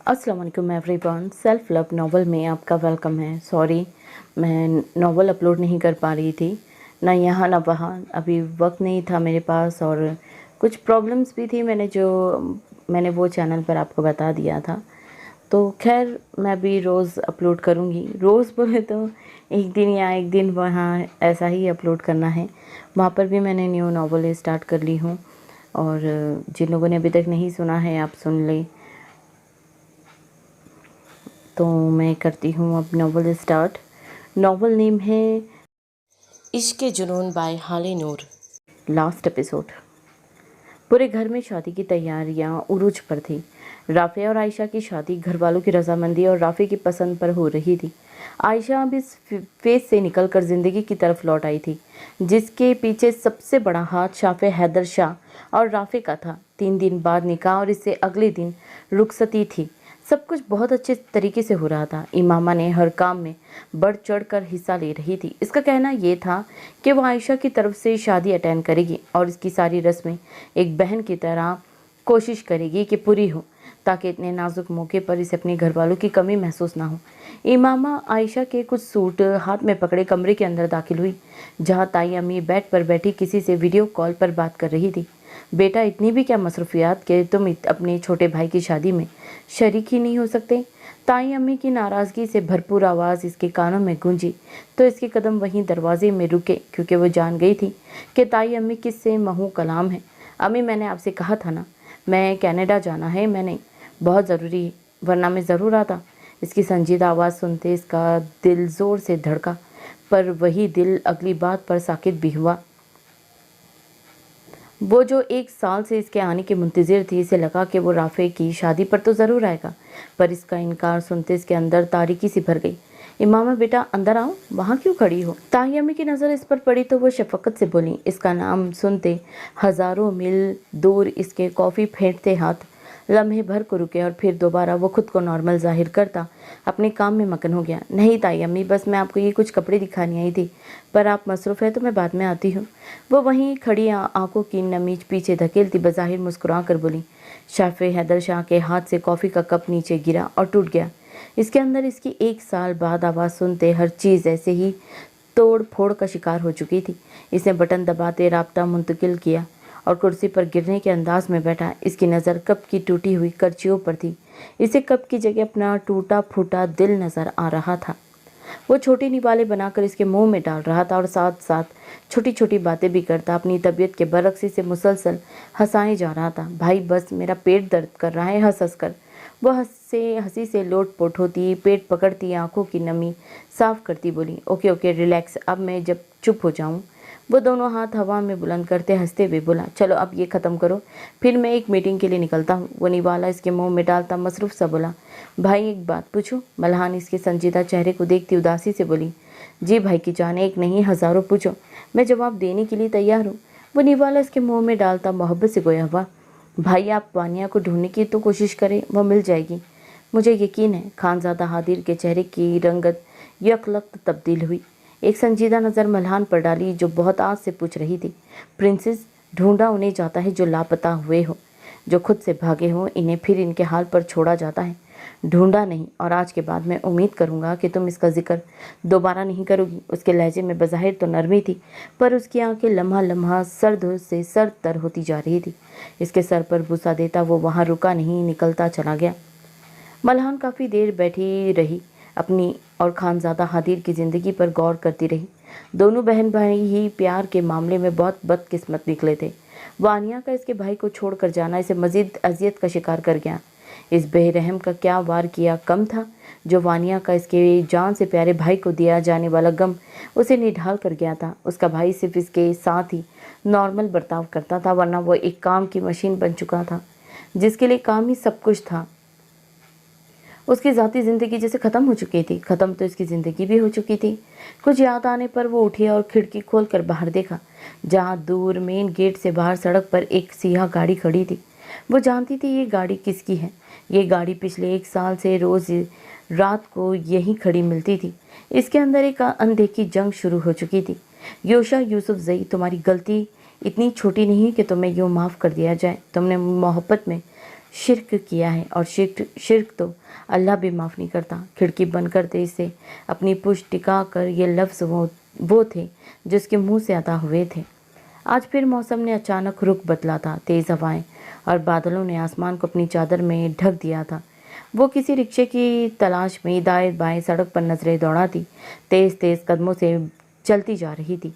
अस्सलाम वालेकुम everyone. Self love novel में आपका वेलकम है। सॉरी, मैं नॉवल अपलोड नहीं कर पा रही थी, ना यहाँ ना वहाँ। अभी वक्त नहीं था मेरे पास और कुछ प्रॉब्लम्स भी थी। मैंने वो चैनल पर आपको बता दिया था। तो खैर, मैं भी रोज़ अपलोड करूँगी। रोज़ बोले तो एक दिन या एक दिन वहाँ ऐसा ही अपलोड करना है। वहाँ पर भी मैंने न्यू नॉवल स्टार्ट कर ली हूँ, और जिन लोगों ने अभी तक नहीं सुना है आप सुन लें। तो मैं करती हूँ अब नॉवल स्टार्ट। नॉवल नेम है इश्क जुनून बाय हाले नूर। Last episode. पूरे घर में शादी की तैयारियां उरूज पर थी। राफे और आयशा की शादी घर वालों की रजामंदी और राफे की पसंद पर हो रही थी। आयशा अब इस फेज से निकलकर जिंदगी की तरफ लौट आई थी, जिसके पीछे सबसे बड़ा हाथ शाफे हैदर शाह और राफे का था। 3 दिन बाद निकाह और इससे अगले दिन रुखसती थी। सब कुछ बहुत अच्छे तरीके से हो रहा था। इमामा ने हर काम में बढ़ चढ़ कर हिस्सा ले रही थी। इसका कहना यह था कि वो आयशा की तरफ से शादी अटेंड करेगी और इसकी सारी रस्में एक बहन की तरह कोशिश करेगी कि पूरी हो, ताकि इतने नाजुक मौके पर इसे अपने घर वालों की कमी महसूस ना हो। इमामा आयशा के कुछ सूट हाथ में पकड़े कमरे के अंदर दाखिल हुई, जहाँ ताई अम्मी बेड पर बैठी किसी से वीडियो कॉल पर बात कर रही थी। बेटा, इतनी भी क्या मसरूफियात कि तुम अपने छोटे भाई की शादी में शरीक ही नहीं हो सकते। ताई अम्मी की नाराज़गी से भरपूर आवाज़ इसके कानों में गूंजी तो इसके कदम वहीं दरवाजे में रुके, क्योंकि वो जान गई थी कि ताई अम्मी किससे महू कलाम है। अम्मी, मैंने आपसे कहा था ना, मैं कनाडा जाना है। मैंने बहुत ज़रूरी है, वरना मैं ज़रूर आता। इसकी संजीदा आवाज़ सुनते इसका दिल ज़ोर से धड़का, पर वही दिल अगली बात पर साकित भी हुआ। वो जो 1 साल से इसके आने की मुंतज़िर थी, इसे लगा कि वो राफे की शादी पर तो ज़रूर आएगा, पर इसका इनकार सुनते इसके अंदर तारीकी सी भर गई। इमामा, बेटा अंदर आओ, वहाँ क्यों खड़ी हो? ताई अम्मी की नज़र इस पर पड़ी तो वो शफकत से बोली। इसका नाम सुनते हज़ारों मील दूर इसके कॉफ़ी फेंटते हाथ लम्हे भर को रुके और फिर दोबारा वो खुद को नॉर्मल जाहिर करता अपने काम में मगन हो गया। नहीं ताई अम्मी, बस मैं आपको ये कुछ कपड़े दिखाने आई थी, पर आप मसरूफ़ है तो मैं बाद में आती हूँ। वो वहीं खड़ी आंखों की नमी पीछे धकेलती बज़ाहिर मुस्कुरा कर बोली। शाफे हैदर शाह के हाथ से कॉफ़ी का कप नीचे गिरा और टूट गया। इसके अंदर इसकी 1 साल बाद आवाज़ सुनते हर चीज़ ऐसे ही तोड़ फोड़ का शिकार हो चुकी थी। इसने बटन दबाते राब्ता मुंतकिल किया और कुर्सी पर गिरने के अंदाज में बैठा। इसकी नज़र कप की टूटी हुई करचियों पर थी। इसे कप की जगह अपना टूटा फूटा दिल नज़र आ रहा था। वो छोटे निवाले बनाकर इसके मुंह में डाल रहा था और साथ साथ छोटी छोटी बातें भी करता अपनी तबीयत के बरक्स से मुसलसल हंसाए जा रहा था। भाई बस, मेरा पेट दर्द कर रहा है, हंस हंस कर। वो हंसी से लोट पोट होती, पेट पकड़ती, आंखों की नमी साफ करती बोली। Okay okay, relax. अब मैं जब चुप हो जाऊं। वो दोनों हाथ हवा में बुलंद करते हंसते हुए बोला, चलो अब ये ख़त्म करो, फिर मैं एक मीटिंग के लिए निकलता हूँ। वो निवाला इसके मुंह में डालता मसरूफ़ सा बोला, भाई एक बात पूछूं? मल्हान इसके संजीदा चेहरे को देखती उदासी से बोली। जी भाई की जान, एक नहीं हज़ारों पूछो, मैं जवाब देने के लिए तैयार हूँ। वो निवाला इसके मुंह में डालता मोहब्बत से गोया हुआ। भाई आप वानिया को ढूंढने की तो कोशिश करें, वह मिल जाएगी, मुझे यकीन है। खानज़ादा हादिर के चेहरे की रंगत यकलख्त तब्दील हुई। एक संजीदा नज़र मल्हान पर डाली, जो बहुत आस से पूछ रही थी। प्रिंसेस, ढूंढा उन्हें जाता है जो लापता हुए हो, जो खुद से भागे हो, इन्हें फिर इनके हाल पर छोड़ा जाता है। ढूंढा नहीं, और आज के बाद मैं उम्मीद करूंगा कि तुम इसका जिक्र दोबारा नहीं करोगी। उसके लहजे में बज़ाहिर तो नरमी थी, पर उसकी आंखें लम्हा लम्हा सर्द से सर्द तर होती जा रही थी। इसके सर पर बुसा देता वो वहाँ रुका नहीं, निकलता चला गया। मल्हान काफ़ी देर बैठी रही, अपनी और खानज़ादा हादिर की ज़िंदगी पर गौर करती रही। दोनों बहन भाई ही प्यार के मामले में बहुत बदकिस्मत निकले थे। वानिया का इसके भाई को छोड़कर जाना इसे मज़ीद अजियत का शिकार कर गया। इस बेरहम का क्या वार किया कम था, जो वानिया का इसके जान से प्यारे भाई को दिया जाने वाला गम उसे निढाल कर गया था। उसका भाई सिर्फ इसके साथ ही नॉर्मल बर्ताव करता था, वरना वो एक काम की मशीन बन चुका था, जिसके लिए काम ही सब कुछ था। उसकी ज़ाती ज़िंदगी जैसे ख़त्म हो चुकी थी। ख़त्म तो इसकी ज़िंदगी भी हो चुकी थी। कुछ याद आने पर वो उठी और खिड़की खोलकर बाहर देखा, जहाँ दूर मेन गेट से बाहर सड़क पर एक सियाह गाड़ी खड़ी थी। वो जानती थी ये गाड़ी किसकी है। ये गाड़ी पिछले 1 साल से रोज़ रात को यहीं खड़ी मिलती थी। इसके अंदर एक अनदेखी जंग शुरू हो चुकी थी। योशा यूसुफ जई, तुम्हारी गलती इतनी छोटी नहीं कि तुम्हें यूँ माफ़ कर दिया जाए। तुमने मोहब्बत में शिरक किया है और शिरक तो अल्लाह भी माफ़ नहीं करता। खिड़की बंद करते इसे अपनी पुष्ट टिका कर ये लफ्ज़ वो थे जो उसके मुंह से अदा हुए थे। आज फिर मौसम ने अचानक रुख बदला था। तेज़ हवाएं और बादलों ने आसमान को अपनी चादर में ढक दिया था। वो किसी रिक्शे की तलाश में दाएं बाएं सड़क पर नजरें दौड़ाती तेज़ तेज़ कदमों से चलती जा रही थी।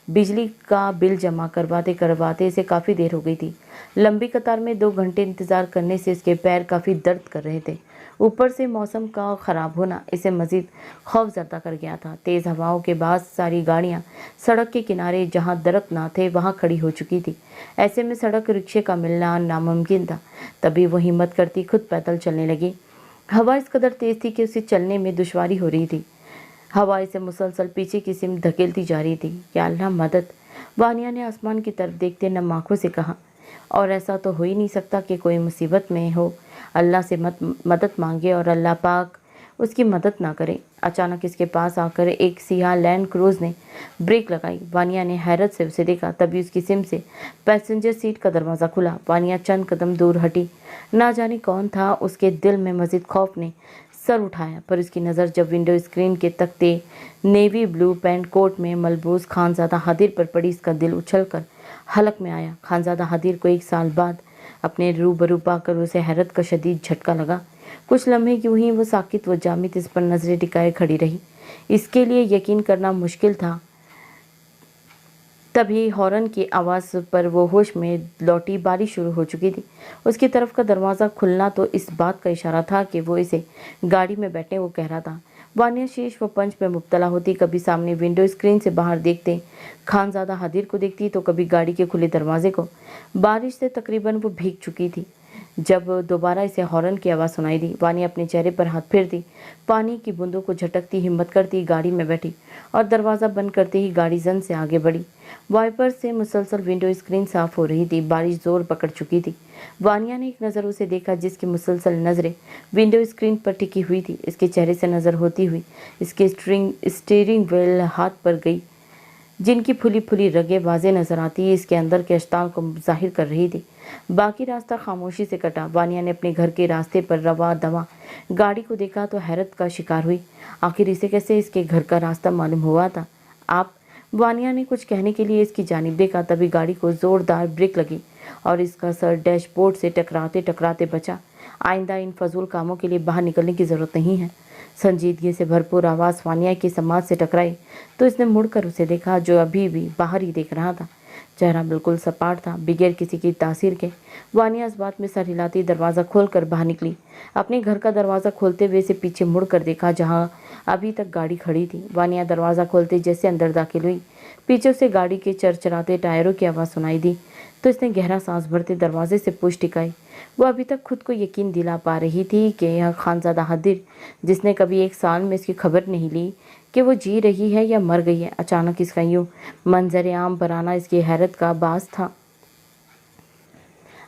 बिजली का बिल जमा करवाते करवाते इसे काफ़ी देर हो गई थी। लंबी कतार में 2 घंटे इंतज़ार करने से इसके पैर काफ़ी दर्द कर रहे थे। ऊपर से मौसम का ख़राब होना इसे मज़ीद खौफजदा कर गया था। तेज़ हवाओं के बाद सारी गाड़ियाँ सड़क के किनारे जहाँ दरख्त ना थे वहाँ खड़ी हो चुकी थी। ऐसे में सड़क रिक्शे का मिलना नामुमकिन था। तभी वो हिम्मत करती खुद पैदल चलने लगी। हवा इस कदर तेज़ थी कि उसे चलने में दुश्वारी हो रही थी। हवा इसे मुसलसल पीछे की सिमत धकेलती जा रही थी। या अल्लाह मदद, वानिया ने आसमान की तरफ देखते नम आँखों से कहा। और ऐसा तो हो ही नहीं सकता कि कोई मुसीबत में हो, अल्लाह से मदद मांगे और अल्लाह पाक उसकी मदद ना करे। अचानक इसके पास आकर एक सियाह लैंड क्रूज ने ब्रेक लगाई। वानिया ने हैरत से उसे देखा। तभी उसकी सिम से पैसेंजर सीट का दरवाज़ा खुला। वानिया चंद कदम दूर हटी। ना जाने कौन था, उसके दिल में मज़ीद खौफ ने सर उठाया, पर उसकी नज़र जब विंडो स्क्रीन के तख्ते नेवी ब्लू पैंट कोट में मलबूस खानज़ादा हादिर पर पड़ी, इसका दिल उछलकर हलक में आया। खानज़ादा हादिर को 1 साल बाद अपने रूबरू पाकर उसे हैरत का शदीद झटका लगा। कुछ लम्हे यूं ही वो साकित व जामित इस पर नजरें टिकाए खड़ी रही। इसके लिए यकीन करना मुश्किल था। तभी हॉर्न की आवाज़ पर वो होश में लौटी। बारिश शुरू हो चुकी थी। उसकी तरफ का दरवाज़ा खुलना तो इस बात का इशारा था कि वो इसे गाड़ी में बैठने को कह रहा था। वानिया शीश व पंच में मुब्तला होती, कभी सामने विंडो स्क्रीन से बाहर देखते खानज़ादा हादिर को देखती तो कभी गाड़ी के खुले दरवाजे को। बारिश से तकरीबन वो भीग चुकी थी जब दोबारा इसे हॉर्न की आवाज़ सुनाई दी। वानिया अपने चेहरे पर हाथ फेरती, पानी की बूंदों को झटकती हिम्मत करती गाड़ी में बैठी और दरवाज़ा बंद करते ही गाड़ी जन से आगे बढ़ी। वाइपर से मुसलसल विंडो स्क्रीन साफ हो रही थी। बारिश जोर पकड़ चुकी थी। वानिया ने एक नज़र उसे देखा जिसकी मुसलसल नज़रें विंडो स्क्रीन पर टिकी हुई थी। इसके चेहरे से नज़र होती हुई इसके स्टीयरिंग व्हील हाथ पर गई, जिनकी फुली फुली रगें वाज़े नज़र आती इसके अंदर के अश्ताल को जाहिर कर रही थी। बाकी रास्ता खामोशी से कटा। वानिया ने अपने घर के रास्ते पर रवा दवा गाड़ी को देखा तो हैरत का शिकार हुई। आखिर इसे कैसे इसके घर का रास्ता मालूम हुआ था? आप, वानिया ने कुछ कहने के लिए इसकी जानिब देखा। तभी गाड़ी को ज़ोरदार ब्रेक लगी और इसका सर डैशबोर्ड से टकराते टकराते बचा। आइंदा इन फजूल कामों के लिए बाहर निकलने की ज़रूरत नहीं है। संजीदगी से भरपूर आवाज़ वानिया की समाज से टकराई तो इसने मुड़कर उसे देखा, जो अभी भी बाहर ही देख रहा था। चेहरा बिल्कुल सपाट था, बगैर किसी की तासीर के। वानिया इस बात में सर हिलाती दरवाज़ा खोलकर बाहर निकली। अपने घर का दरवाज़ा खोलते हुए इसे पीछे मुड़कर देखा जहां अभी तक गाड़ी खड़ी थी। वानिया दरवाज़ा खोलते जैसे अंदर दाखिल हुई, पीछे से गाड़ी के चरचराते टायरों की आवाज़ सुनाई दी तो इसने गहरा सांस भरते दरवाजे से पूंछ टिकाई। वो अभी तक खुद को यकीन दिला पा रही थी कि यह खानज़ादा हादिर, जिसने कभी 1 साल में इसकी खबर नहीं ली कि वो जी रही है या मर गई है, अचानक इसका यूं मंजर आम पर आना इसकी हैरत का बास था।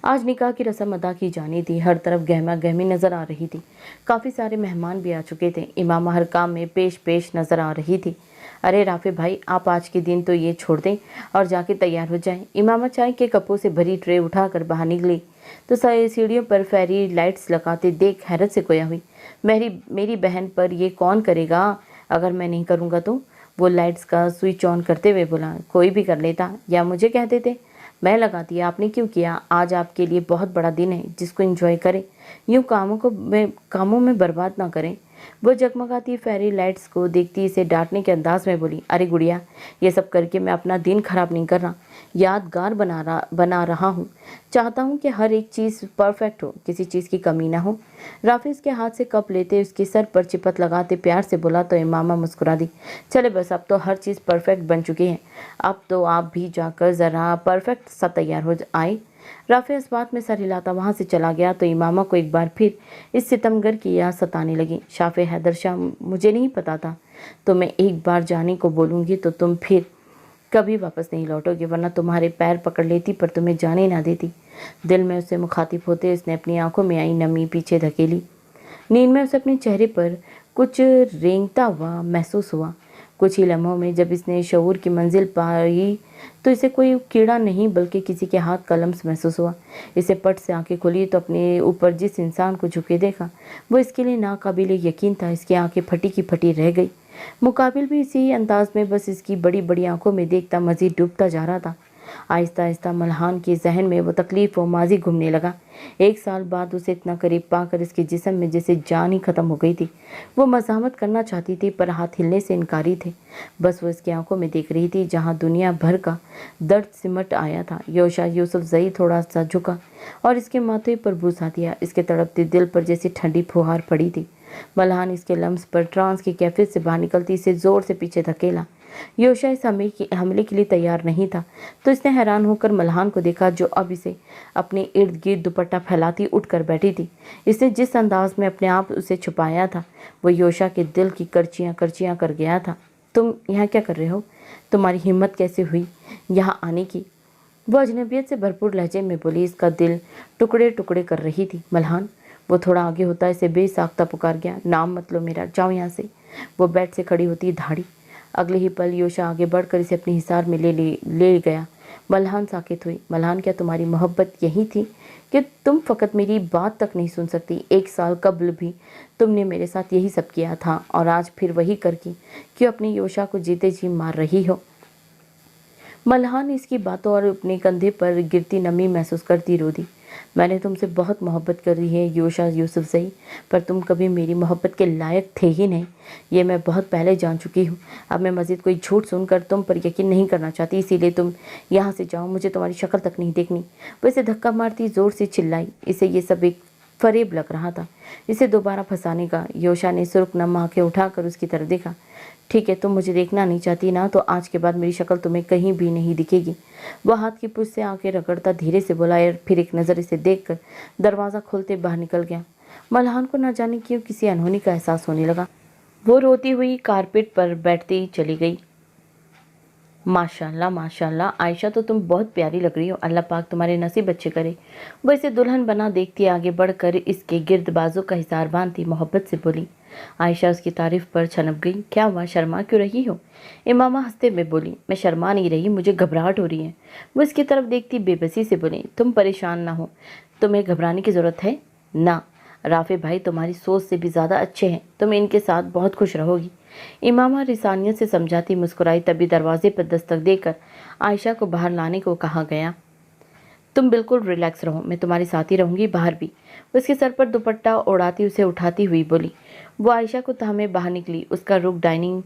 आज निकाह की रस्म अदा की जानी थी। हर तरफ गहमा गहमी नज़र आ रही थी। काफ़ी सारे मेहमान भी आ चुके थे। इमामा हर काम में पेश नज़र आ रही थी। अरे राफे भाई, आप आज के दिन तो ये छोड़ दें और जाके तैयार हो जाएं। इमामा चाय के कपों से भरी ट्रे उठाकर बाहर निकली तो सीढ़ियों पर फेरी लाइट्स लगाते देख हैरत से खोया हुई। मेरी बहन, पर ये कौन करेगा? अगर मैं नहीं करूँगा तो? वो लाइट्स का स्विच ऑन करते हुए बोला। कोई भी कर लेता, या मुझे कह देते, मैं लगाती। आपने क्यों किया? आज आपके लिए बहुत बड़ा दिन है, जिसको एंजॉय करें, यूँ कामों में बर्बाद ना करें। वो जगमगाती फेरी लाइट्स को देखती इसे डांटने के अंदाज में बोली, अरे गुड़िया, ये सब करके मैं अपना दिन खराब नहीं कर रहा, यादगार बना रहा हूँ। चाहता हूँ कि हर एक चीज़ परफेक्ट हो, किसी चीज़ की कमी ना हो। राफिज के हाथ से कप लेते उसके सर पर चिपत लगाते प्यार से बोला तो इमामा मुस्कुरा दी। चले बस, अब तो हर चीज़ परफेक्ट बन चुकी है, अब तो आप भी जाकर ज़रा परफेक्ट सा तैयार हो आए। राफे इस बात में सर हिलाता वहाँ से चला गया तो इमामा को एक बार फिर इस सितमगर की याद सताने लगी। शाफे हैदर शाह, मुझे नहीं पता था, तो मैं एक बार जाने को बोलूँगी तो तुम फिर कभी वापस नहीं लौटोगे, वरना तुम्हारे पैर पकड़ लेती पर तुम्हें जाने ना देती। दिल में उससे मुखातिब होते उसने अपनी आंखों में आई नमी पीछे धकेली। नींद में उसे अपने चेहरे पर कुछ रेंगता हुआ महसूस हुआ। कुछ ही लम्हों में जब इसने शऊर की मंजिल पाई तो इसे कोई कीड़ा नहीं बल्कि किसी के हाथ का लम्स महसूस हुआ। इसे पट से आंखें खुली तो अपने ऊपर जिस इंसान को झुके देखा वो इसके लिए नाकाबिले यकीन था। इसकी आंखें फटी की फटी रह गई। मुकाबिल भी इसी अंदाज में बस इसकी बड़ी बड़ी आंखों में देखता मजीद डूबता जा रहा था। आहिस्ता आहिस्ता मल्हान के जहन में वो तकलीफ व माजी घूमने लगा। 1 साल बाद उसे इतना करीब पाकर इसके जिस्म में जैसे जान ही खत्म हो गई थी। वो मज़ाहमत करना चाहती थी पर हाथ हिलने से इनकारी थे। बस वो इसकी आंखों में देख रही थी जहाँ दुनिया भर का दर्द सिमट आया था। योशा यूसुफ जई थोड़ा सा झुका और इसके माथे पर बूसा दिया। इसके तड़पते दिल पर जैसी ठंडी फुहार पड़ी थी। मल्हान इसके लम्स पर ट्रांस की कैफियत से बाहर निकलती इसे जोर से पीछे धकेला। योशा इस हमले के लिए तैयार नहीं था तो इसने हैरान होकर मल्हान को देखा जो अब इसे अपने इर्द गिर्द दुपट्टा फैलाती उठकर बैठी थी। इसने जिस अंदाज में अपने आप उसे छुपाया था वो योशा के दिल की करचियाँ करचियाँ कर गया था। तुम यहाँ क्या कर रहे हो? तुम्हारी हिम्मत कैसे हुई यहाँ आने की? वो अजनबियत से भरपूर लहजे में बोली। इसका दिल टुकड़े टुकड़े कर रही थी। मल्हान, वो थोड़ा आगे होता इसे बेसाख्ता पुकार गया। नाम मत लो मेरा, जाओ यहाँ से। वो बेड से खड़ी होती धाड़ी। अगले ही पल योशा आगे बढ़कर इसे अपने हिसार में ले गया। मल्हान साकित हुई। मल्हान, क्या तुम्हारी मोहब्बत यही थी कि तुम फ़कत मेरी बात तक नहीं सुन सकती? 1 साल कबल भी तुमने मेरे साथ यही सब किया था और आज फिर वही करके क्यों अपनी योशा को जीते जी मार रही हो? मल्हान इसकी बातों और अपने कंधे पर गिरती नमी महसूस करती रो दी। मैंने तुमसे बहुत मोहब्बत करी है योशा यूसुफ सही, पर तुम कभी मेरी मोहब्बत के लायक थे ही नहीं। ये मैं बहुत पहले जान चुकी हूँ। अब मैं मज़ीद कोई झूठ सुनकर तुम पर यकीन नहीं करना चाहती, इसीलिए तुम यहाँ से जाओ। मुझे तुम्हारी शक्ल तक नहीं देखनी। वो इसे धक्का मारती ज़ोर से चिल्लाई। इसे ये सब एक फरेब लग रहा था, इसे दोबारा फंसाने का। योशा ने सुर्ख नम आंखें उठाकर उसकी तरफ देखा। ठीक है, तुम मुझे देखना नहीं चाहती ना, तो आज के बाद मेरी शक्ल तुम्हें कहीं भी नहीं दिखेगी। वह हाथ की पूंछ से आंखें रगड़ता धीरे से बोला और फिर एक नज़र इसे देखकर दरवाज़ा खोलते बाहर निकल गया। मल्हान को न जाने क्यों किसी अनहोनी का एहसास होने लगा। वो रोती हुई कारपेट पर बैठती चली गई। माशाल्लाह माशाल्लाह, आयशा तो तुम बहुत प्यारी लग रही हो। अल्लाह पाक तुम्हारे नसीब अच्छे करे। वो इसे दुल्हन बना देखती आगे बढ़कर इसके गिर्द बाजू का हिसार बांधती मोहब्बत से बोली। आयशा उसकी तारीफ पर छनप गई। क्या हुआ, शर्मा क्यों रही हो? इमामा हंसते में बोली। मैं शर्मा नहीं रही, मुझे घबराहट हो रही है। वो इसकी तरफ देखती बेबसी से बोली। तुम परेशान ना हो, तुम्हें घबराने की ज़रूरत है ना। राफे भाई तुम्हारी सोच से भी ज़्यादा अच्छे हैं, तुम इनके साथ बहुत खुश रहोगी। इमामा रिसानियत से समझाती मुस्कुराई। तभी दरवाजे पर दस्तक देकर आयशा को बाहर लाने को कहा गया। तुम बिल्कुल रिलैक्स रहो, मैं तुम्हारे साथ ही रहूंगी, बाहर भी। उसके सर पर दुपट्टा ओढ़ाती उसे उठाती हुई बोली। वो आयशा को थामे बाहर निकली। उसका रुख डाइनिंग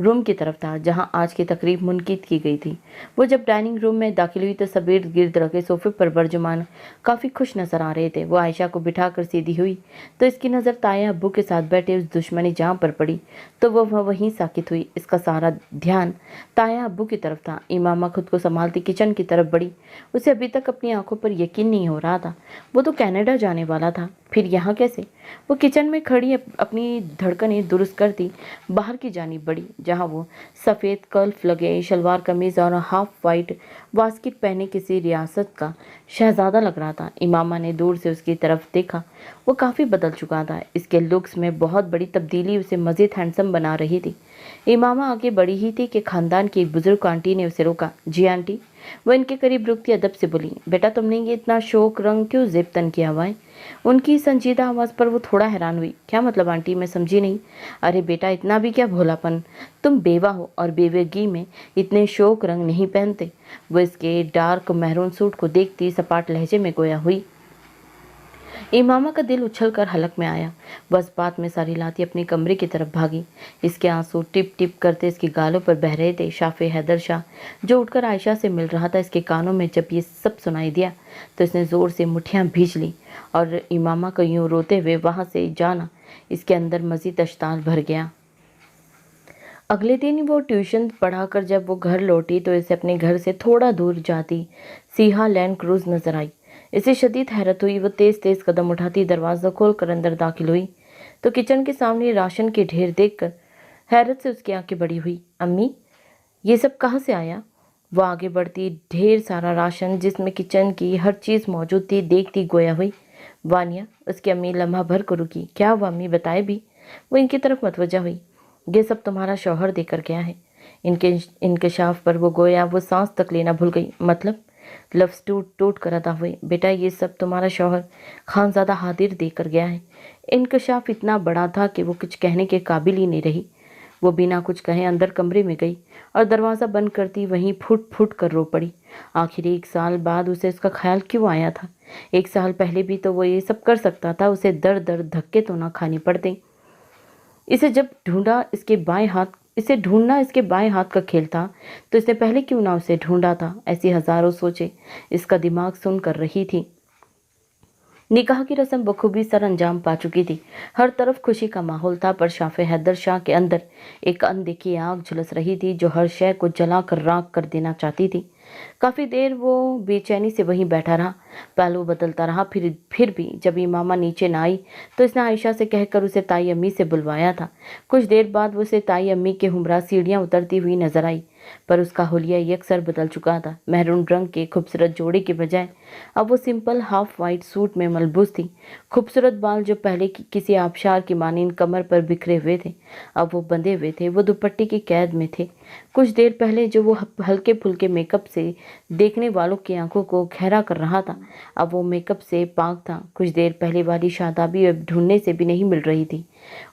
रूम की तरफ था जहां आज की तकरीब मुनक़िद की गई थी। वो जब डाइनिंग रूम में दाखिल हुई तो सब इर्द गिर्द रखे सोफे पर बरजुमान काफ़ी खुश नजर आ रहे थे। वो आयशा को बिठाकर सीधी हुई तो इसकी नज़र ताया अब्बू के साथ बैठे उस दुश्मनी जहाँ पर पड़ी तो वह वहीं साकित हुई। इसका सारा ध्यान ताया अब्बू की तरफ था। इमामा खुद को संभालती किचन की तरफ बढ़ी। उसे अभी तक अपनी आंखों पर यकीन नहीं हो रहा था। वो तो कनाडा जाने वाला था, फिर यहाँ कैसे? वो किचन में खड़ी अपनी धड़कनें दुरुस्त करती बाहर की जानिब बढ़ी जहाँ वो सफ़ेद कल्फ लगे शलवार कमीज़ और हाफ वाइट वास्किट पहने किसी रियासत का शहजादा लग रहा था। इमामा ने दूर से उसकी तरफ देखा। वो काफ़ी बदल चुका था। इसके लुक्स में बहुत बड़ी तब्दीली उसे मज़ीद हैंडसम बना रही थी। इमामा आगे बढ़ी ही थी कि खानदान की एक बुजुर्ग आंटी ने उसे रोका। जी आंटी। वो इनके करीब रुकती अदब से बोली। बेटा तुमने ये इतना शौक रंग क्यों ज़ेब तन किया हुआ है? उनकी संजीदा आवाज़ पर वो थोड़ा हैरान हुई। क्या मतलब आंटी, मैं समझी नहीं। अरे बेटा इतना भी क्या भोलापन, तुम बेवा हो और बेवेगी में इतने शौक रंग नहीं पहनते। वो इसके डार्क महरून सूट को देखती सपाट लहजे में गोया हुई। इमामा का दिल उछलकर हलक में आया। बस बात में सारी लाती अपने कमरे की तरफ भागी। इसके आंसू टिप टिप करते इसके गालों पर बह रहे थे। शाफे हैदर शाह जो उठकर आयशा से मिल रहा था, इसके कानों में जब ये सब सुनाई दिया तो इसने ज़ोर से मुट्ठियाँ भींच ली और इमामा को यूँ रोते हुए वहाँ से जाना इसके अंदर मज़ीद अश्ताल भर गया। अगले दिन वो ट्यूशन पढ़ाकर जब वो घर लौटी तो इसे अपने घर से थोड़ा दूर जाती सीहा लैंड क्रूज नजर आई। इसे शदीद हैरत हुई। वो तेज़ तेज़ कदम उठाती दरवाज़ा खोलकर अंदर दाखिल हुई तो किचन के सामने राशन के ढेर देखकर हैरत से उसकी आंखें बड़ी हुई। अम्मी, ये सब कहाँ से आया? वो आगे बढ़ती ढेर सारा राशन जिसमें किचन की हर चीज़ मौजूद थी देखती गोया हुई। वानिया, उसकी अम्मी लम्हा भर को रुकी। क्या हुआ अम्मी, बताए भी। वो इनकी तरफ मतवजा हुई। ये सब तुम्हारा शौहर देकर गया है। इंकशाफ पर वो गोया वो सांस तक लेना भूल गई। मतलब लफ्ज़ टूट टूट कर अदा हुए। बेटा ये सब तुम्हारा शौहर खानज़ादा हादिर देकर गया है। इंकशाफ इतना बड़ा था कि वो कुछ कहने के काबिल ही नहीं रही। वो बिना कुछ कहे अंदर कमरे में गई और दरवाज़ा बंद करती वहीं फुट फुट कर रो पड़ी। आखिर 1 साल बाद उसे इसका ख्याल क्यों आया था? 1 साल पहले भी तो वो ये सब कर सकता था। उसे दर दर धक्के तो ना खाने पड़ते। इसे ढूंढना इसके बाएं हाथ का खेल था, तो इसने पहले क्यों ना उसे ढूंढा था? ऐसी हजारों सोचें इसका दिमाग सुन कर रही थी। निकाह की रस्म बखूबी सर अंजाम पा चुकी थी। हर तरफ खुशी का माहौल था, पर शाफे हैदर शाह के अंदर एक अनदेखी आग झुलस रही थी जो हर शय को जला कर राख कर देना चाहती थी। काफ़ी देर वो बेचैनी से वहीं बैठा रहा, पहलू बदलता रहा। फिर भी जब इमामा नीचे न आई तो इसने आयशा से कहकर उसे ताई अम्मी से बुलवाया था। कुछ देर बाद वो उसे ताई अम्मी के हमरा सीढ़ियाँ उतरती हुई नजर आई, पर उसका हुलिया यकसर बदल चुका था। महरून रंग के खूबसूरत जोड़े के बजाय अब वो सिंपल हाफ वाइट सूट में मलबूस थी। खूबसूरत बाल जो पहले किसी आबशार की मानींद कमर पर बिखरे हुए थे, अब वो बंधे हुए थे। वो दुपट्टे की कैद में थे। कुछ देर पहले जो वो हल्के फुल्के मेकअप से देखने वालों की आंखों को गहरा कर रहा था, अब वो मेकअप से पाक था। कुछ देर पहले वाली शादाबी अब ढूंढने से भी नहीं मिल रही थी।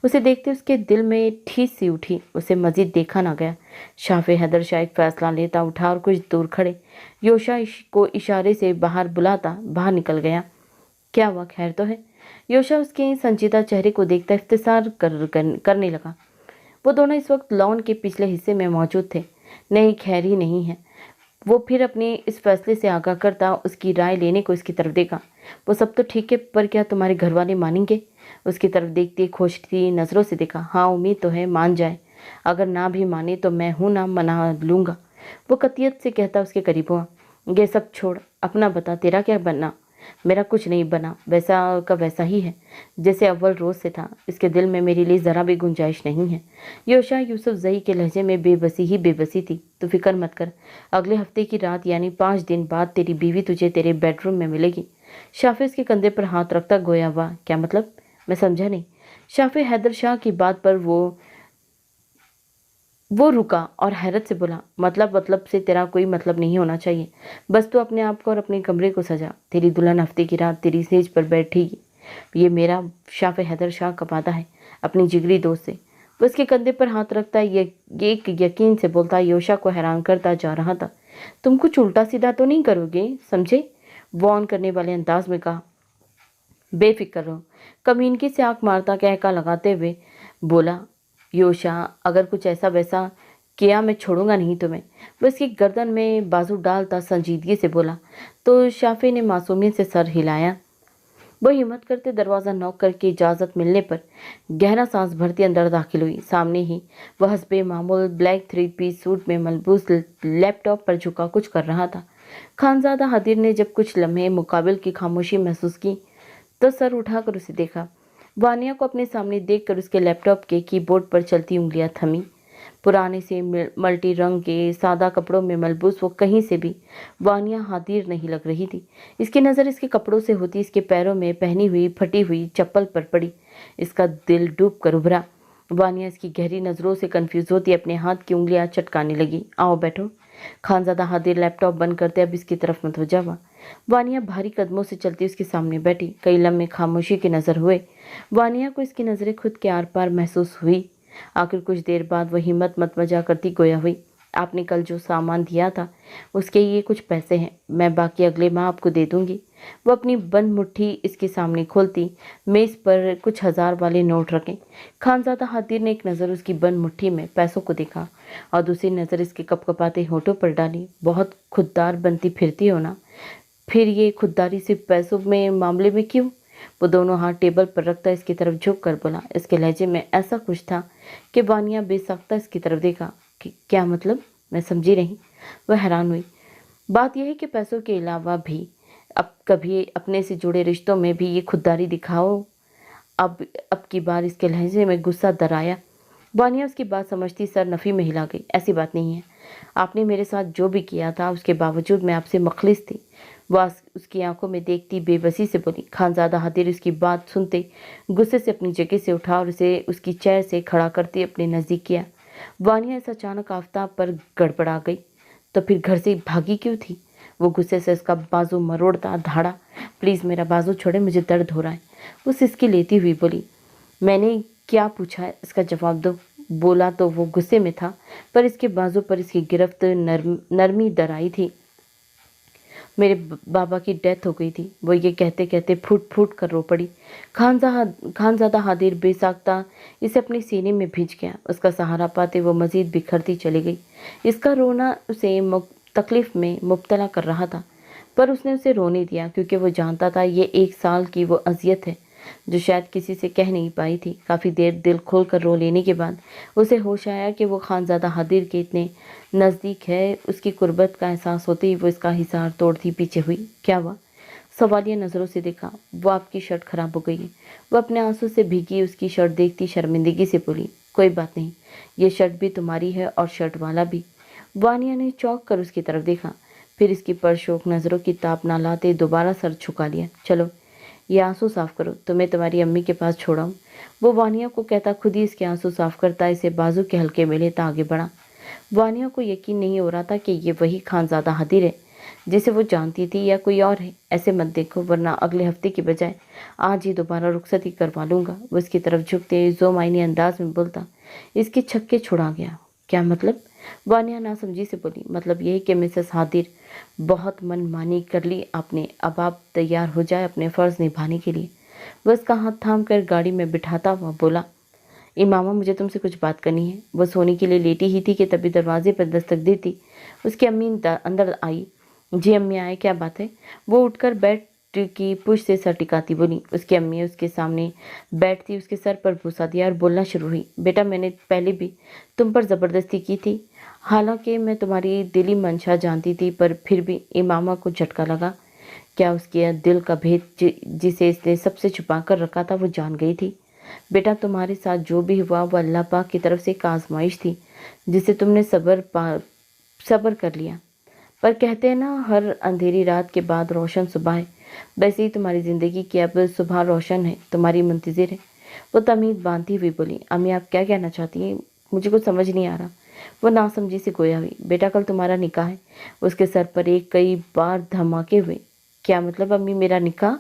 उसे देखते उसके दिल में ठेस सी उठी। उसे मजीद देखा ना गया। शाफे हैदर शाह एक फैसला लेता उठा और कुछ दूर खड़े योशा को इशारे से बाहर बुलाता बाहर निकल गया। क्या हुआ, खैर तो है? योशा उसके संजीदा चेहरे को देखता इफ्तिसार करने लगा। वो दोनों इस वक्त लॉन के पिछले हिस्से में मौजूद थे। नहीं, खैर ही नहीं है। वो फिर अपने इस फैसले से आगाह करता उसकी राय लेने को इसकी तरफ देखा। वो सब तो ठीक है, पर क्या तुम्हारे घर वाले मानेंगे? उसकी तरफ देखती खोजती नज़रों से देखा। हाँ, उम्मीद तो है मान जाए। अगर ना भी माने तो मैं हूँ ना, मना लूँगा। वो कतियत से कहता उसके करीब हुआ। ये सब छोड़, अपना बता, तेरा क्या बनना? मेरा कुछ नहीं बना, वैसा का वैसा ही है जैसे अव्वल रोज़ से था। इसके दिल में मेरे लिए ज़रा भी गुंजाइश नहीं है। योशा यूसुफ जई के लहजे में बेबसी ही बेबसी थी। तो फिक्र मत कर, अगले हफ्ते की रात यानी 5 दिन बाद तेरी बीवी तुझे तेरे बेडरूम में मिलेगी। शाफे उसके कंधे पर हाथ रखता गोया वाह, क्या मतलब? मैं समझा नहीं। शाफे हैदर शाह की बात पर वो रुका और हैरत से बोला, मतलब से तेरा कोई मतलब नहीं होना चाहिए। बस तू अपने आप को और अपने कमरे को सजा। तेरी दुल्हन हफ्ते की रात तेरी सेज पर बैठेगी। ये मेरा शाफे हैदर शाह का वादा है अपनी जिगरी दोस्त से। वो उसके कंधे पर हाथ रखता ये एक यकीन से बोलता योशा को हैरान करता जा रहा था। तुम कुछ उल्टा सीधा तो नहीं करोगे, समझे? वॉर्न करने वाले अंदाज में कहा। बेफिक्र रहो, कमीनगी से आंख मारता कहका लगाते हुए बोला योशा, अगर कुछ ऐसा वैसा किया मैं छोड़ूंगा नहीं तुम्हें। वो इसकी गर्दन में बाजू डालता संजीदगी से बोला। तो शाफे ने मासूमियत से सर हिलाया। वो हिम्मत करते दरवाज़ा नॉक करके इजाज़त मिलने पर गहरा सांस भरती अंदर दाखिल हुई। सामने ही वह हस्बे मामूल ब्लैक 3 पीस सूट में मलबूस लैपटॉप पर झुका कुछ कर रहा था। खानज़ादा हादिर ने जब कुछ लम्हे मुकाबिल की खामोशी महसूस की तो सर उठाकर उसे देखा। वानिया को अपने सामने देखकर उसके लैपटॉप के कीबोर्ड पर चलती उंगलियां थमी। पुराने से मल्टी रंग के सादा कपड़ों में मलबूस वो कहीं से भी वानिया हादिर नहीं लग रही थी। इसकी नज़र इसके कपड़ों से होती इसके पैरों में पहनी हुई फटी हुई चप्पल पर पड़ी। इसका दिल डूब कर उभरा। वानिया इसकी गहरी नज़रों से कंफ्यूज होती अपने हाथ की उंगलियां चटकाने लगी। आओ बैठो। खानज़ादा हादिर लैपटॉप बंद करते अब इसकी तरफ मुतवज्जा हुआ। वानिया भारी कदमों से चलती उसके सामने बैठी। कई लम्हे खामोशी की नज़र हुए। वानिया को इसकी नज़रें खुद के आर पार महसूस हुई। आखिर कुछ देर बाद वह हिम्मत मतवजा करती गोया हुई। आपने कल जो सामान दिया था उसके ये कुछ पैसे हैं, मैं बाकी अगले माह आपको दे दूंगी। वो अपनी बंद मुट्ठी इसके सामने खोलती मेज़ पर कुछ 1000 वाले नोट रखे। खानज़ादा हादिर ने एक नज़र उसकी बंद मुट्ठी में पैसों को देखा और दूसरी नज़र इसके कपकपाते होठों पर डाली। बहुत खुददार बनती फिरती हो ना, फिर ये खुददारी सिर्फ पैसों में मामले में क्यों? वो दोनों हाथ टेबल पर रखता इसकी तरफ झुक कर बोला। इसके लहजे में ऐसा कुछ था कि वानिया बेसाख्ता इसकी तरफ देखा। कि क्या मतलब? मैं समझी नहीं। वह हैरान हुई। बात यह है कि पैसों के अलावा भी अब कभी अपने से जुड़े रिश्तों में भी ये खुददारी दिखाओ। अब की बार इसके लहजे में गुस्सा दराया। वानिया उसकी बात समझती सर नफ़ी में हिला गई। ऐसी बात नहीं है, आपने मेरे साथ जो भी किया था उसके बावजूद मैं आपसे मुखलिस थी। वह उसकी आंखों में देखती बेबसी से बोली। खानज़ादा हादिर उसकी बात सुनते गुस्से से अपनी जगह से उठा और उसे उसकी चेयर से खड़ा करते अपने नज़दीक किया। वानिया इस अचानक आफताब पर गड़बड़ा गई। तो फिर घर से भागी क्यों थी? वो गुस्से से उसका बाजू मरोड़ता धाड़ा, प्लीज़ मेरा बाजू छोड़े, मुझे दर्द हो रहा है। वो सिसकी लेती हुई बोली, मैंने क्या पूछा है, इसका जवाब दो। बोला तो वो गुस्से में था, पर इसके बाजू पर इसकी गिरफ्त नरमी दराई थी। मेरे बाबा की डेथ हो गई थी। वो ये कहते कहते फूट फूट कर रो पड़ी। खानज़ादा हादिर बेसाख्ता इसे अपने सीने में भिंच गया। उसका सहारा पाते वो मजीद बिखरती चली गई। इसका रोना उसे तकलीफ में मुब्तला कर रहा था, पर उसने उसे रोने दिया क्योंकि वो जानता था ये 1 साल की वो अजियत है जो शायद किसी से कह नहीं पाई थी। काफ़ी देर दिल खोल कर रो लेने के बाद उसे होश आया कि वो खानज़ादा हादिर के इतने नज़दीक है। उसकी कुर्बत का एहसास होते ही वो इसका हिसार तोड़ती पीछे हुई। क्या हुआ? सवालिया नज़रों से देखा। वो आपकी शर्ट खराब हो गई है। वो अपने आंसू से भीगी उसकी शर्ट देखती शर्मिंदगी से बोली, कोई बात नहीं, ये शर्ट भी तुम्हारी है और शर्ट वाला भी। वानिया ने चौंक कर उसकी तरफ देखा, फिर इसकी परशोक नज़रों की ताप ना लाते दोबारा सर झुका लिया। चलो ये आंसू साफ करो, तुम्हें तुम्हारी अम्मी के पास छोड़ाऊं। वो वानिया को कहता खुद ही इसके आंसू साफ करता इसे बाजू के हल्के में लेता आगे बढ़ा। वानिया को यकीन नहीं हो रहा था कि ये वही खानज़ादा हादिर है जिसे वो जानती थी या कोई और है। ऐसे मत देखो, वरना अगले हफ्ते की बजाय आज ही दोबारा रुखसती करवा लूँगा। वो इसकी तरफ झुकते जो मायने अंदाज में बोलता इसके छक्के छुड़ा गया। क्या मतलब? वानिया नासमझी से बोली, मतलब यही कि मिसेस हादिर, बहुत मनमानी कर ली आपने, अब आप तैयार हो जाए अपने फ़र्ज़ निभाने के लिए। वह उसका हाथ थाम कर गाड़ी में बिठाता हुआ बोला, इमामा मुझे तुमसे कुछ बात करनी है। वो सोने के लिए लेटी ही थी कि तभी दरवाजे पर दस्तक देती उसकी अम्मी अंदर आई। जी अम्मी आए, क्या बात है? वो उठकर बेड की पुश से सर टिकाती बोली। उसकी अम्मी उसके सामने बैठती उसके सर पर बूसा दिया और बोलना शुरू हुई, बेटा मैंने पहले भी तुम पर ज़बरदस्ती की थी, हालांकि मैं तुम्हारी दिली मंशा जानती थी, पर फिर भी इमामा को झटका लगा। क्या उसके दिल का भेद जिसे इसने सबसे छुपा कर रखा था वो जान गई थी? बेटा तुम्हारे साथ जो भी हुआ वो अल्लाह पाक की तरफ से एक आजमाइश थी जिसे तुमने सब्र कर लिया। पर कहते हैं ना, हर अंधेरी रात के बाद रोशन सुबह है। वैसे ही तुम्हारी ज़िंदगी की अब सुबह रोशन है, तुम्हारी मुंतज़िर है। वो तमीज़ बांधती हुई बोली, अम्मी आप क्या कहना चाहती हैं? मुझे कुछ समझ नहीं आ रहा। वो नासमझी से गोया हुई। बेटा कल तुम्हारा निकाह है। उसके सर पर एक कई बार धमाके हुए। क्या मतलब अम्मी, मेरा निकाह?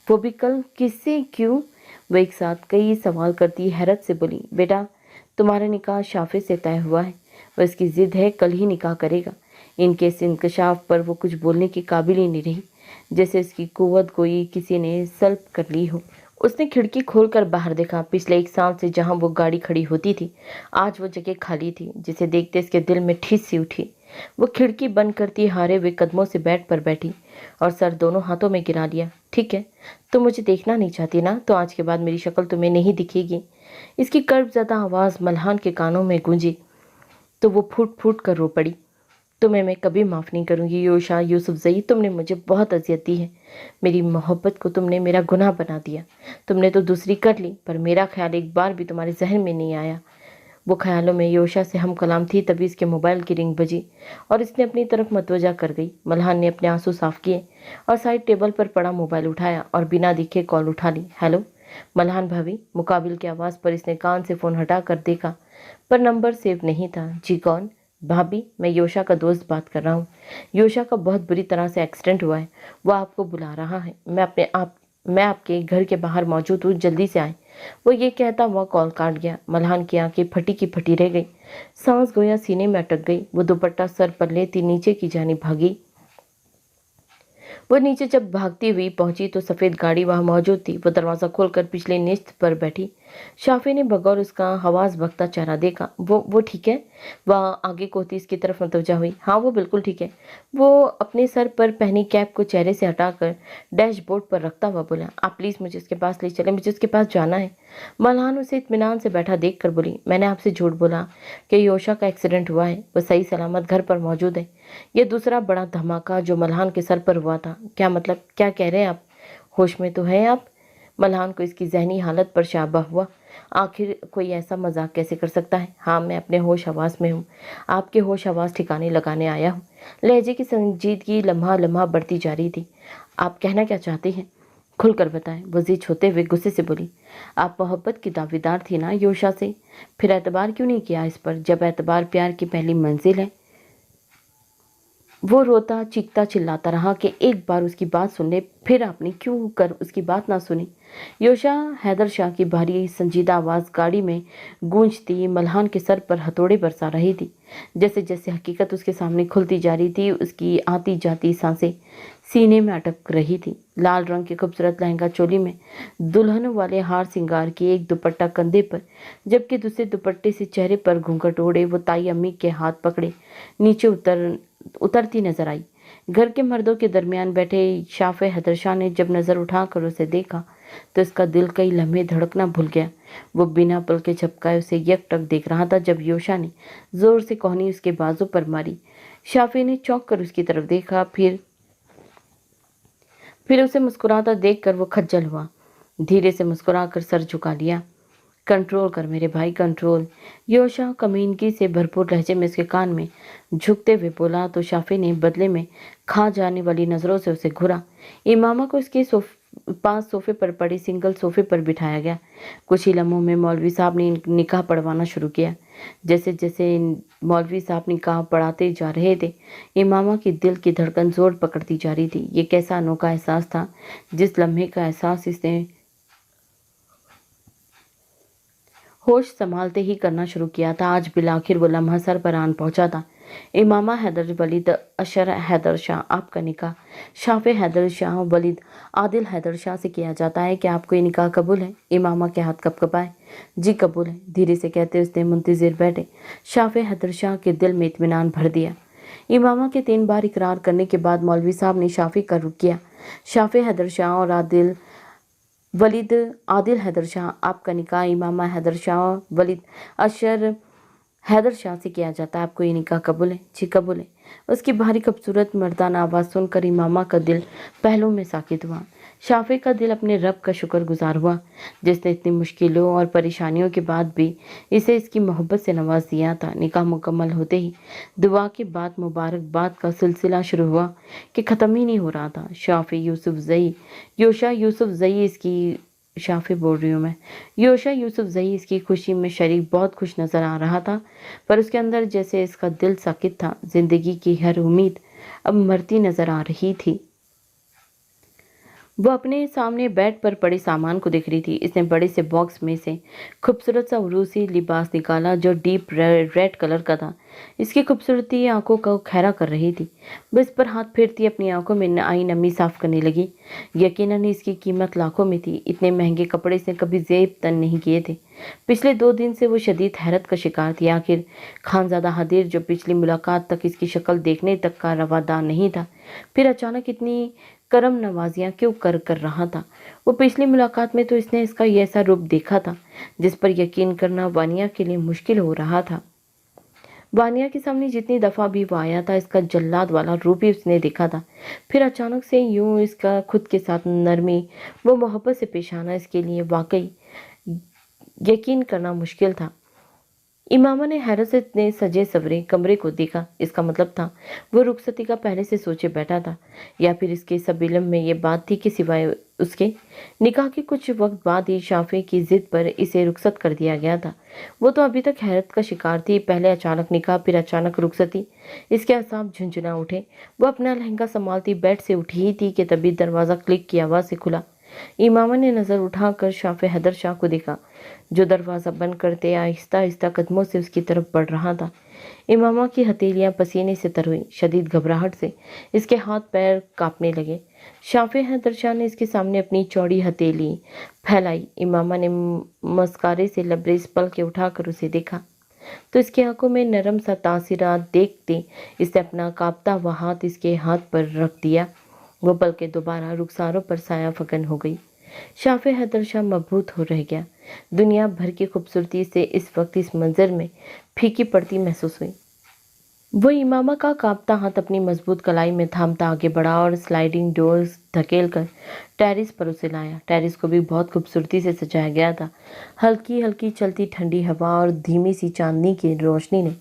वो भी कल? किससे? क्यों? वो एक साथ कई सवाल करती हैरत से बोली, बेटा तुम्हारा निकाह शाफे से तय हुआ है। वह इसकी ज़िद है, कल ही निकाह करेगा। इनके इस इंकशाफ पर वो कुछ बोलने के काबिल ही नहीं रही, जैसे इसकी कुव्वत कोई किसी ने सल्ब कर ली हो। उसने खिड़की खोलकर बाहर देखा। पिछले 1 साल से जहां वो गाड़ी खड़ी होती थी, आज वो जगह खाली थी, जिसे देखते इसके दिल में ठिस सी उठी। वो खिड़की बंद करती हारे हुए कदमों से बेड पर बैठी और सर दोनों हाथों में गिरा लिया। ठीक है, तुम मुझे देखना नहीं चाहती ना, तो आज के बाद मेरी शक्ल तुम्हें नहीं दिखेगी। इसकी कर्बज़दा आवाज़ मल्हान के कानों में गूंजी तो वो फूट फूट कर रो पड़ी। तुम्हें मैं कभी माफ़ नहीं करूँगी योशा यूसुफजई, तुमने मुझे बहुत अजियत दी है। मेरी मोहब्बत को तुमने मेरा गुनाह बना दिया। तुमने तो दूसरी कर ली, पर मेरा ख्याल एक बार भी तुम्हारे जहन में नहीं आया। वो ख्यालों में योशा से हम कलाम थी, तभी इसके मोबाइल की रिंग बजी और इसने अपनी तरफ मतवजा कर गई। मल्हान ने अपने आंसू साफ किए और साइड टेबल पर पड़ा मोबाइल उठाया और बिना दिखे कॉल उठा ली। हेलो मल्हान भाभी। मुकाबिल की आवाज़ पर इसने कान से फ़ोन हटा कर देखा, पर नंबर सेव नहीं था। जी कौन? भाभी मैं योशा का दोस्त बात कर रहा हूँ। योशा का बहुत बुरी तरह से एक्सीडेंट हुआ है, वो आपको बुला रहा है। मैं आपके घर के बाहर मौजूद हूँ, जल्दी से आए। वो ये कहता हुआ कॉल काट गया। मल्हान की आंखें फटी की फटी रह गई, सांस गोया सीने में अटक गई। वो दुपट्टा सर पर लेती नीचे की जानी भागी। वो नीचे जब भागती हुई पहुंची तो सफ़ेद गाड़ी वहां मौजूद थी। वो दरवाज़ा खोलकर पिछले निश्त पर बैठी। शाफी ने बगौर उसका हवास बख्ता चेहरा देखा। वो ठीक है? वह आगे को होती इसकी तरफ मतवजा हुई। हाँ वो बिल्कुल ठीक है। वो अपने सर पर पहनी कैप को चेहरे से हटाकर डैशबोर्ड पर रखता हुआ बोला, आप प्लीज़ मुझे उसके पास ले चलें, मुझे उसके पास जाना है। मल्हान उसे इत्मीनान से बैठा देख कर बोली, मैंने आपसे झूठ बोला कि योशा का एक्सीडेंट हुआ है, वो सही सलामत घर पर मौजूद है। ये दूसरा बड़ा धमाका जो मल्हान के सर पर हुआ था। क्या मतलब, क्या कह रहे हैं आप? होश में तो हैं आप? मल्हान को इसकी जहनी हालत पर शाबा हुआ। आखिर कोई ऐसा मजाक कैसे कर सकता है? हाँ मैं अपने होश हवास में हूँ, आपके होश हवास ठिकाने लगाने आया हूँ। लहजे की संजीदगी लम्हा लम्हा बढ़ती जा रही थी। आप कहना क्या चाहते हैं? खुल कर बताएं। वो जी छोते हुए गुस्से से बोली, आप मोहब्बत की दावेदार थी ना योशा से, फिर एतबार क्यों नहीं किया इस पर, जब एतबार प्यार की पहली मंजिल है। वो रोता चीखता चिल्लाता रहा कि एक बार उसकी बात सुन ले, फिर आपने क्यों कर उसकी बात ना सुनी। योशा हैदर शाह की भारी संजीदा आवाज़ गाड़ी में गूंजती मल्हान के सर पर हथौड़े बरसा रही थी। जैसे जैसे हकीकत उसके सामने खुलती जा रही थी, उसकी आती जाती सांसें सीने में अटक रही थी। लाल रंग के खूबसूरत लहंगा चोली में दुल्हन वाले हार सिंगार की एक दुपट्टा कंधे पर, जबकि दूसरे दुपट्टे से चेहरे पर घूंघट ओढ़े वो ताई अम्मी के हाथ पकड़े नीचे उतरती नजर आई। घर के मर्दों के दरमियान बैठे शाफे हैदर शाह ने जब नजर उठाकर उसे देखा तो उसका दिल कई लम्हे धड़कना भूल गया। वो बिना पलके झपकाए उसे एकटक देख रहा था। जब योशा ने जोर से कोहनी उसके बाजू पर मारी, शाफे ने चौंक कर उसकी तरफ देखा, फिर उसे मुस्कुराता देखकर वो खज्जल हुआ। धीरे से मुस्कुराकर सर झुका लिया। कंट्रोल कर मेरे भाई, कंट्रोल, योशा कमीनगी से भरपूर लहजे में उसके कान में झुकते हुए बोला तो शाफी ने बदले में खा जाने वाली नजरों से उसे घूरा। इमामा को उसके पास सोफे पर पड़े सिंगल सोफे पर बिठाया गया। कुछ ही लम्हों में मौलवी साहब ने निकाह पढ़वाना शुरू किया। जैसे जैसे मौलवी साहब निकाह पढ़ाते जा रहे थे, इमामा की दिल की धड़कन जोर पकड़ती जा रही थी। ये कैसा अनोखा एहसास था जिस लम्हे का एहसास इसने होश संभालते ही करना शुरू किया था। आज बिलाखिर वो लम्हा सर पर आन पहुंचा था। इमामा हैदर वलीद अशर हैदर शाह, आपका निकाह शाफे हैदर शाह वलीद आदिल हैदर शाह से किया जाता है। क्या आपको ये निकाह कबूल है? इमामा के हाथ कपकपाए। जी कबूल है, धीरे से कहते उसने मुंतजिर बैठे शाफे हैदर शाह के दिल में इत्मीनान भर दिया। इमामा के 3 बार इकरार करने के बाद मौलवी साहब ने शाफी का रुख किया। शाफे हैदर शाह और वलीद आदिल हैदर शाह, आपका निकाह इमामा हैदर शाह वलीद अशर हैदर शाह से किया जाता है। आपको ये निकाह कबूल है? जी कबूल है। उसकी भारी खूबसूरत मर्दाना आवाज़ सुनकर इमामा का दिल पहलू में साकित हुआ। शाफे का दिल अपने रब का शुक्रगुजार हुआ जिसने इतनी मुश्किलों और परेशानियों के बाद भी इसे इसकी मोहब्बत से नवाज दिया था। निकाह मुकम्मल होते ही दुआ के बाद मुबारकबाद का सिलसिला शुरू हुआ कि ख़त्म ही नहीं हो रहा था। योशा यूसुफ जई इसकी शाफे बोल रही हूँ मैं। योशा यूसुफ जई इसकी खुशी में शरीक बहुत खुश नजर आ रहा था, पर उसके अंदर जैसे इसका दिल साकित था। जिंदगी की हर उम्मीद अब मरती नजर आ रही थी। वो अपने सामने बेड पर पड़े सामान को देख रही थी। इसने बड़े से बॉक्स में से खूबसूरत सा रूसी लिबास निकाला जो डीप रेड कलर का था। इसकी खूबसूरती आंखों को खैरा कर रही थी। वो इस पर हाथ फेरती अपनी आंखों में आई नमी साफ करने लगी। यकीनन इसकी कीमत लाखों में थी। इतने महंगे कपड़े इसने कभी जेब तन नहीं किए थे। पिछले 2 दिन से वो शदीद हैरत का शिकार थी। आखिर खानजादा हदीर जो पिछली मुलाकात तक इसकी शक्ल देखने तक का रवादार नहीं था, फिर अचानक इतनी करम नवाजियाँ क्यों कर रहा था। वो पिछली मुलाकात में तो इसने इसका ये ऐसा रूप देखा था जिस पर यकीन करना वानिया के लिए मुश्किल हो रहा था। वानिया के सामने जितनी दफ़ा भी वो आया था, इसका जल्लाद वाला रूप ही उसने देखा था। फिर अचानक से यूं इसका खुद के साथ नरमी वो मोहब्बत से पेश आना इसके लिए वाकई यकीन करना मुश्किल था। इमामा ने हैरत से इतने सजे सवरे कमरे को देखा। इसका मतलब था वो रुखसती का पहले से सोचे बैठा था, या फिर इसके सब इल्म में ये बात थी कि सिवाय उसके निकाह के कुछ वक्त बाद ही शाफे की जिद पर इसे रुखसत कर दिया गया था। वो तो अभी तक हैरत का शिकार थी। पहले अचानक निकाह, फिर अचानक रुखसती। इसके असाब झुंझुना उठे। वो अपना लहंगा संभालती बेड से उठी ही थी कि तभी दरवाज़ा क्लिक की आवाज़ से खुला। इमामा ने नज़र उठाकर शाफे हैदर शाह को देखा जो दरवाज़ा बंद करते आहिस्ता आहिस्ता कदमों से उसकी तरफ बढ़ रहा था। इमामा की हथेलियां पसीने से तर हुई। शदीद घबराहट से इसके हाथ पैर कांपने लगे। शाफे हैदर शाह ने इसके सामने अपनी चौड़ी हथेली फैलाई। इमामा ने मस्कारे से लबरेज पल के उठाकर उसे देखा तो इसकी आंखों में नरम सा तासीरात देखते इसने अपना कांपता हुआ हाथ इसके हाथ पर रख दिया। वो पल के दोबारा रुखसारों पर साया फकन हो गई। शाफे हैदर शाह मबहूत हो रह गया। दुनिया भर की खूबसूरती से इस वक्त इस मंजर में फीकी पड़ती महसूस हुई। वो इमामा का कांपता हाथ अपनी मजबूत कलाई में थामता आगे बढ़ा और स्लाइडिंग डोर्स धकेल कर टेरिस पर उसे लाया। टेरिस को भी बहुत खूबसूरती से सजाया गया था। हल्की हल्की चलती ठंडी हवा और धीमी सी चांदनी की रोशनी ने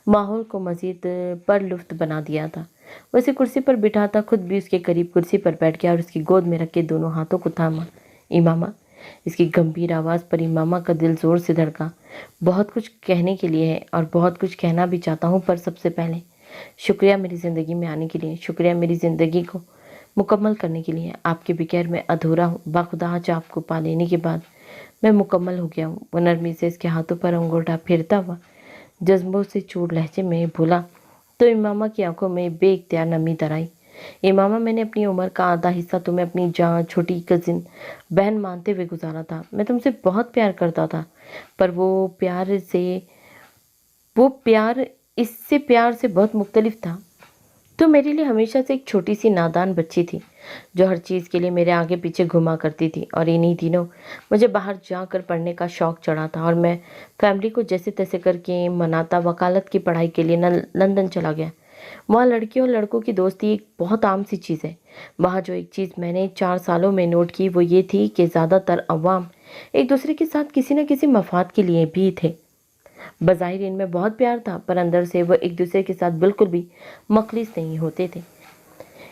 माहौल को मजीद परलुफ्त बना दिया था। वो उसे कुर्सी पर बिठाता खुद भी उसके करीब कुर्सी पर बैठ गया और उसकी गोद में रख के दोनों हाथों को थामा। इमामा, इसकी गंभीर आवाज़ पर इमामा का दिल जोर से धड़का। बहुत कुछ कहने के लिए है और बहुत कुछ कहना भी चाहता हूँ, पर सबसे पहले शुक्रिया मेरी ज़िंदगी में आने के लिए, शुक्रिया मेरी ज़िंदगी को मुकम्मल करने के लिए। आपके बगैर मैं अधूरा हूँ। बाखुदा आज आपको पा लेने के बाद मैं मुकम्मल हो गया हूँ। वो नरमी से इसके हाथों पर अंगूठा फेरता हुआ जज्बों से चूर लहजे में बोला तो इमामा की आंखों में बेइख्तियार नमी दर आई। इमामा, मैंने अपनी उम्र का आधा हिस्सा तुम्हें अपनी जान, छोटी कजिन, बहन मानते हुए गुजारा था। मैं तुमसे बहुत प्यार करता था, पर वो प्यार इससे प्यार से बहुत मुख्तलिफ था। तो मेरे लिए हमेशा से एक छोटी सी नादान बच्ची थी जो हर चीज़ के लिए मेरे आगे पीछे घुमा करती थी। और इन्हीं दिनों मुझे बाहर जाकर पढ़ने का शौक़ चढ़ा था और मैं फैमिली को जैसे तैसे करके मनाता वकालत की पढ़ाई के लिए लंदन चला गया। वहाँ लड़कियों और लड़कों की दोस्ती एक बहुत आम सी चीज़ है। वहाँ जो एक चीज़ मैंने 4 सालों में नोट की वो ये थी कि ज़्यादातर अवाम एक दूसरे के साथ किसी न किसी मफाद के लिए भी थे। बज़ाहिर इनमें बहुत प्यार था, पर अंदर से वो एक दूसरे के साथ बिल्कुल भी मखलिस नहीं होते थे।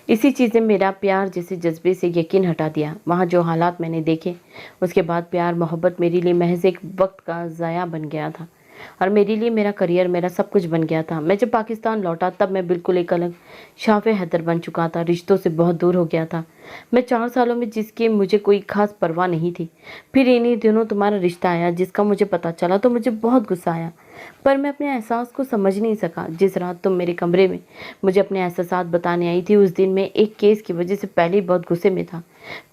इसी चीज़ ने मेरा प्यार जैसे जज्बे से यकीन हटा दिया। वहाँ जो हालात मैंने देखे, उसके बाद प्यार मोहब्बत मेरे लिए महज एक वक्त का ज़ाया बन गया था और मेरे लिए मेरा करियर, मेरा सब कुछ बन गया था। मैं जब पाकिस्तान लौटा तब मैं बिल्कुल एक अलग शाफ़े हैदर बन चुका था, रिश्तों से बहुत दूर हो गया था। मैं 4 सालों में जिसकी मुझे कोई ख़ास परवाह नहीं थी। फिर इन्हीं दिनों तुम्हारा रिश्ता आया जिसका मुझे पता चला तो मुझे बहुत गुस्सा आया, पर मैं अपने एहसास को समझ नहीं सका। जिस रात तुम मेरे कमरे में मुझे अपने एहसासात बताने आई थी, उस दिन मैं एक केस की वजह से पहले ही बहुत गुस्से में था।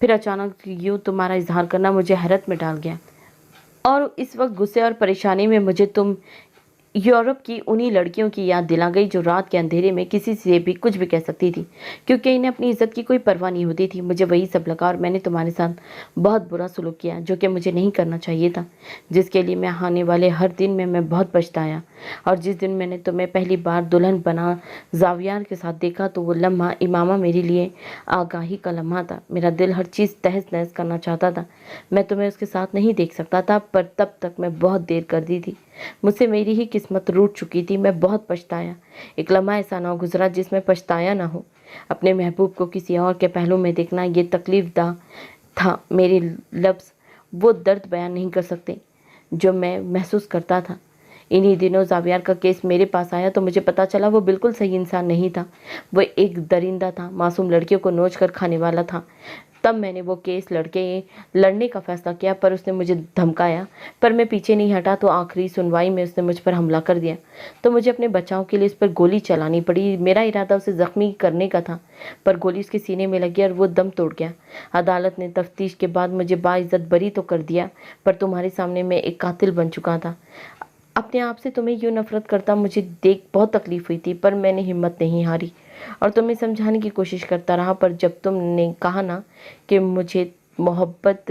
फिर अचानक यूँ तुम्हारा इजहार करना मुझे हैरत में डाल गया और इस वक्त गुस्से और परेशानी में मुझे तुम यूरोप की उन्हीं लड़कियों की याद दिला गई जो रात के अंधेरे में किसी से भी कुछ भी कह सकती थी, क्योंकि इन्हें अपनी इज्जत की कोई परवाह नहीं होती थी। मुझे वही सब लगा और मैंने तुम्हारे साथ बहुत बुरा सलूक किया, जो कि मुझे नहीं करना चाहिए था, जिसके लिए मैं आने वाले हर दिन में मैं बहुत पछताया। और जिस दिन मैंने तुम्हें पहली बार दुल्हन बना जावियार के साथ देखा तो वो लम्हा इमामा मेरे लिए आगाही का लम्हा था। मेरा दिल हर चीज़ तहस नहस करना चाहता था। मैं तुम्हें उसके साथ नहीं देख सकता था, पर तब तक मैं बहुत देर कर दी थी। मुझसे मेरी ही किस्मत रूठ चुकी थी। मैं बहुत पछताया। एक लम्हा ऐसा ना गुजरा जिसमें पछताया ना हो। अपने महबूब को किसी और के पहलू में देखना ये तकलीफदा था। मेरे लफ्ज़ वो दर्द बयान नहीं कर सकते जो मैं महसूस करता था। इन्हीं दिनों जावियार का केस मेरे पास आया तो मुझे पता चला वो बिल्कुल सही इंसान नहीं था। वो एक दरिंदा था, मासूम लड़कियों को नोच कर खाने वाला था। तब मैंने वो केस लड़ने का फैसला किया, पर उसने मुझे धमकाया, पर मैं पीछे नहीं हटा तो आखिरी सुनवाई में उसने मुझ पर हमला कर दिया। तो मुझे अपने बचाव के लिए उस पर गोली चलानी पड़ी। मेरा इरादा उसे ज़ख्मी करने का था, पर गोली उसके सीने में लगी और वो दम तोड़ गया। अदालत ने तफ्तीश के बाद मुझे बाइज्जत बरी तो कर दिया, पर तुम्हारे सामने मैं एक कातिल बन चुका था। अपने आप से तुम्हें यूँ नफरत करता मुझे देख बहुत तकलीफ़ हुई थी, पर मैंने हिम्मत नहीं हारी और तुम्हें समझाने की कोशिश करता रहा। पर जब तुमने कहा ना कि मुझे मोहब्बत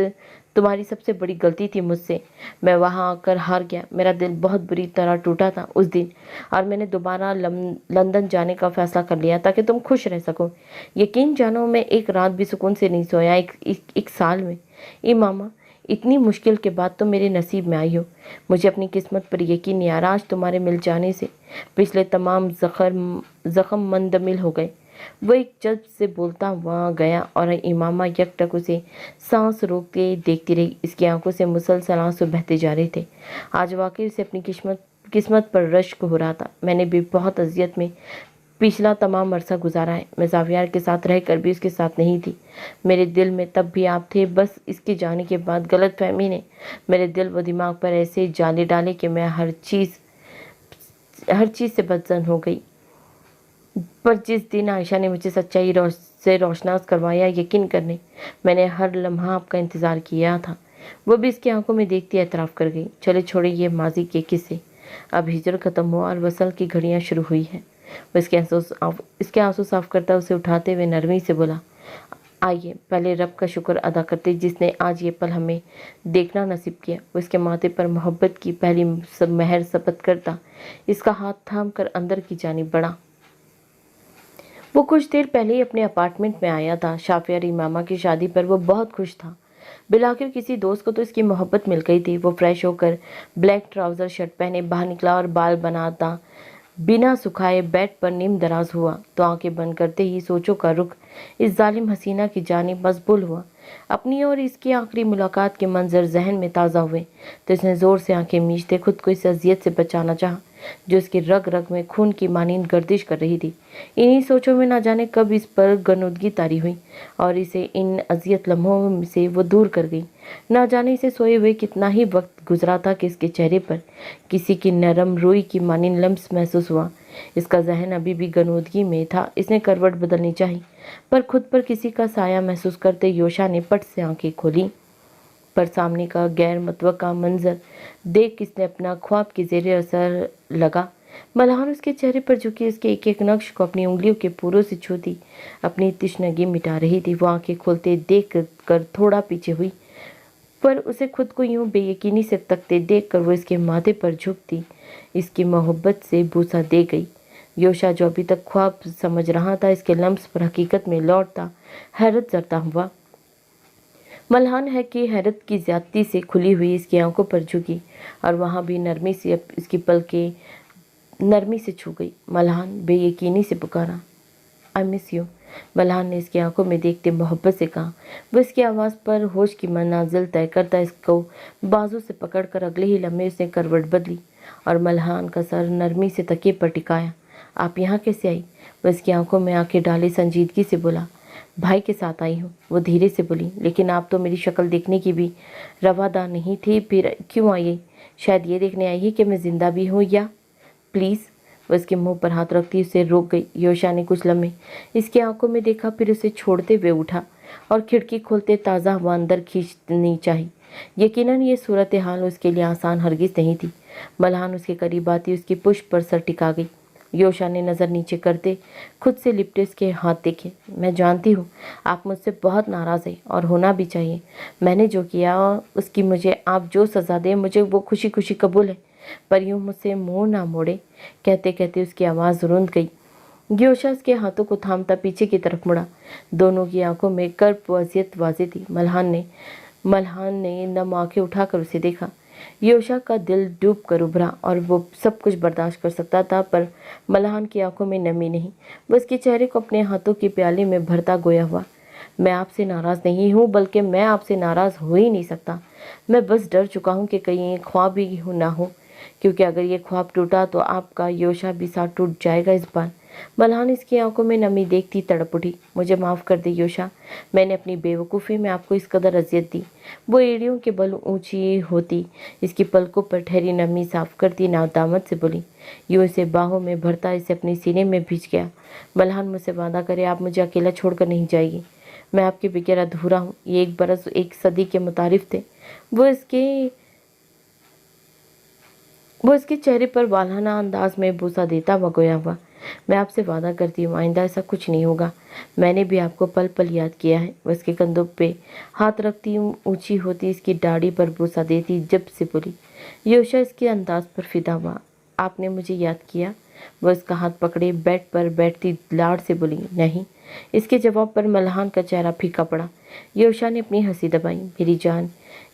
तुम्हारी सबसे बड़ी गलती थी मुझसे, मैं वहाँ आकर हार गया। मेरा दिल बहुत बुरी तरह टूटा था उस दिन और मैंने दोबारा लंदन जाने का फ़ैसला कर लिया ताकि तुम खुश रह सको। यकीन जानो मैं एक रात भी सुकून से नहीं सोया एक साल में। इमामा, इतनी मुश्किल के बाद तुम मेरे नसीब में आई हो। मुझे अपनी किस्मत पर यकीन नहीं आ रहा। आज तुम्हारे मिल जाने से पिछले तमाम ज़ख्म मंदमिल हो गए। वो एक जज्ब से बोलता हुआ गया और इमामा यकटक उसे सांस रोकते देखती रही। इसकी आंखों से मुसलसल आंसू बहते जा रहे थे। आज वाकई उसे अपनी किस्मत पर रश्क हो रहा था। मैंने भी बहुत अजियत में पिछला तमाम अरसा गुजारा है। मैं जावियार के साथ रहकर भी उसके साथ नहीं थी। मेरे दिल में तब भी आप थे। बस इसके जाने के बाद गलतफहमी ने मेरे दिल व दिमाग पर ऐसे जाले डाले कि मैं हर चीज़ से बदजन हो गई। पर जिस दिन आयशा ने मुझे सच्चाई से रोशनास करवाया, यकीन करने मैंने हर लम्हा आपका इंतज़ार किया था, वो भी इसकी आंखों में देखती एतराफ़ कर गई। चले छोड़े ये माजी के किस्से। अब हिजर ख़त्म हुआ और वसल की घड़ियाँ शुरू हुई हैं। वो इसके आंसू साफ करता उसे उठाते हुए नरमी से बोला, आइए पहले रब का शुक्र अदा करते जिसने आज ये पल हमें देखना नसीब किया। वो इसके माथे पर मोहब्बत की पहली महर सपत करता इसका हाथ थाम कर अंदर की जानिब बढ़ा। वो कुछ देर पहले ही अपने अपार्टमेंट में आया था। शाफिया और इमामा की शादी पर वो बहुत खुश था। बिलाखिर किसी दोस्त को तो इसकी मोहब्बत मिल गई थी। वो फ्रेश होकर ब्लैक ट्राउज़र शर्ट पहने बाहर निकला और बाल बिना सुखाए बेड पर नीम दराज हुआ तो आंखें बंद करते ही सोचों का रुख इस जालिम हसीना की जानिब मजबूल हुआ। अपनी और इसकी आखिरी मुलाकात के मंजर जहन में ताज़ा हुए तो इसने ज़ोर से आंखें मीचते खुद को इस अजियत से बचाना चाहा जो इसकी रग रग में खून की मानींद गर्दिश कर रही थी। इन्हीं सोचों में ना जाने कब इस पर गनुदगी तारी हुई और इसे इन अजियत लम्हों से वो दूर कर गई। ना जाने इसे सोए हुए कितना ही वक्त गुजरा था कि इसके चेहरे पर किसी की नरम रुई की मानींद लम्स महसूस हुआ। इसका जहन अभी भी गनुदगी में था। इसने करवट बदलनी चाही पर खुद पर किसी का साया महसूस करते योशा ने पट से आंखें खोली, पर सामने का गैर मुतवक्का मंजर देख इसने अपना ख्वाब के जेरे असर लगा। मल्हान उसके चेहरे पर झुकी उसके एक एक नक्श को अपनी उंगलियों के पूरों से छूती अपनी तिश्नगी मिटा रही थी। वो आंखें खोलते देख कर थोड़ा पीछे हुई, पर उसे खुद को यूं बेयकीनी से तकते देख कर वो इसके माथे पर झुकती इसकी मोहब्बत से बूसा दे गई। योशा जो अभी तक ख्वाब समझ रहा था इसके लम्स पर हकीकत में लौटता हैरत जरता हुआ। मल्हान है कि हैरत की ज्यादती से खुली हुई इसकी आंखों पर झुकी और वहाँ भी नरमी से इसकी पलकें नरमी से छू गई। मल्हान बेयकीनी से पुकारा, आई मिस यू। मल्हान ने इसकी आंखों में देखते मोहब्बत से कहा। वो इसकी आवाज़ पर होश की मनाजिल तय करता इसको बाजू से पकड़कर अगले ही लम्हे उसने करवट बदली और मल्हान का सर नरमी से तकिए पर टिकाया। आप यहाँ कैसे आई? वो इसकी आंखों में आंखें डाले संजीदगी से बोला, भाई के साथ आई हूँ। वो धीरे से बोली, लेकिन आप तो मेरी शक्ल देखने की भी रवादा नहीं थी, फिर क्यों आई? शायद ये देखने आई है कि मैं जिंदा भी हूँ या? प्लीज़। वो इसके मुंह पर हाथ रखती उसे रोक गई। योशा ने कुछ लम्हे इसकी आंखों में देखा, फिर उसे छोड़ते हुए उठा और खिड़की खोलते ताज़ा हवा अंदर खींचनी चाहिए। यकीनन ये सूरत हाल उसके लिए आसान हरगिज़ नहीं थी। मल्हान उसके करीब आती उसकी पुष्प पर सर टिका गई। योशा ने नज़र नीचे करते खुद से लिपटे उसके हाथ देखे। मैं जानती हूँ आप मुझसे बहुत नाराज़ हैं और होना भी चाहिए। मैंने जो किया उसकी मुझे आप जो सज़ा दें मुझे वो खुशी खुशी कबूल है, पर यूँ मुझसे मुँह ना मोड़े। कहते कहते उसकी आवाज़ रुंध गई। योशा उसके हाथों को थामता पीछे की तरफ मुड़ा। दोनों की आंखों में कर्ब व अज़ियत वाज़ेह थी। मल्हान ने नम आंखें उठाकर उसे देखा। योशा का दिल डूब कर उभरा और वो सब कुछ बर्दाश्त कर सकता था, पर मल्हान की आंखों में नमी नहीं। वो उसके चेहरे को अपने हाथों की प्याली में भरता गोया हुआ, मैं आपसे नाराज़ नहीं हूँ, बल्कि मैं आपसे नाराज़ हो ही नहीं सकता। मैं बस डर चुका हूँ कि कहीं ये ख्वाब ही ना हो, क्योंकि अगर ये ख्वाब टूटा तो आपका योशा भी साथ टूट जाएगा इस बार। मल्हान इसकी आंखों में नमी देखती तड़प उठी। मुझे माफ़ कर दे योशा, मैंने अपनी बेवकूफ़ी में आपको इस कदर अजियत दी। वो एड़ियों के बल ऊंची होती इसकी पलकों पर ठहरी नमी साफ करती नादामत से बोली। यूँ इसे बाहों में भरता इसे अपने सीने में भिज गया। मल्हान मुझसे वादा करे आप मुझे अकेला छोड़कर नहीं जाएगी। मैं आपके बगैर अधूरा हूँ। ये एक बरस एक सदी के मुतारिफ थे। वो इसके चेहरे पर वालहाना अंदाज में बूसा देता हुआ गोया हुआ। मैं आपसे वादा करती हूँ आइंदा ऐसा कुछ नहीं होगा। मैंने भी आपको पल पल याद किया है। वो इसके कंधों पे हाथ रखती ऊंची होती इसकी दाढ़ी पर बूसा देती जब से बोली। योशा इसके अंदाज पर फिदा हुआ। आपने मुझे याद किया? वो इसका हाथ पकड़े बेड पर बैठती लाड़ से बोली। नहीं। इसके जवाब पर मल्हान का चेहरा फीका पड़ा। योशा ने अपनी हंसी दबाई। मेरी जान,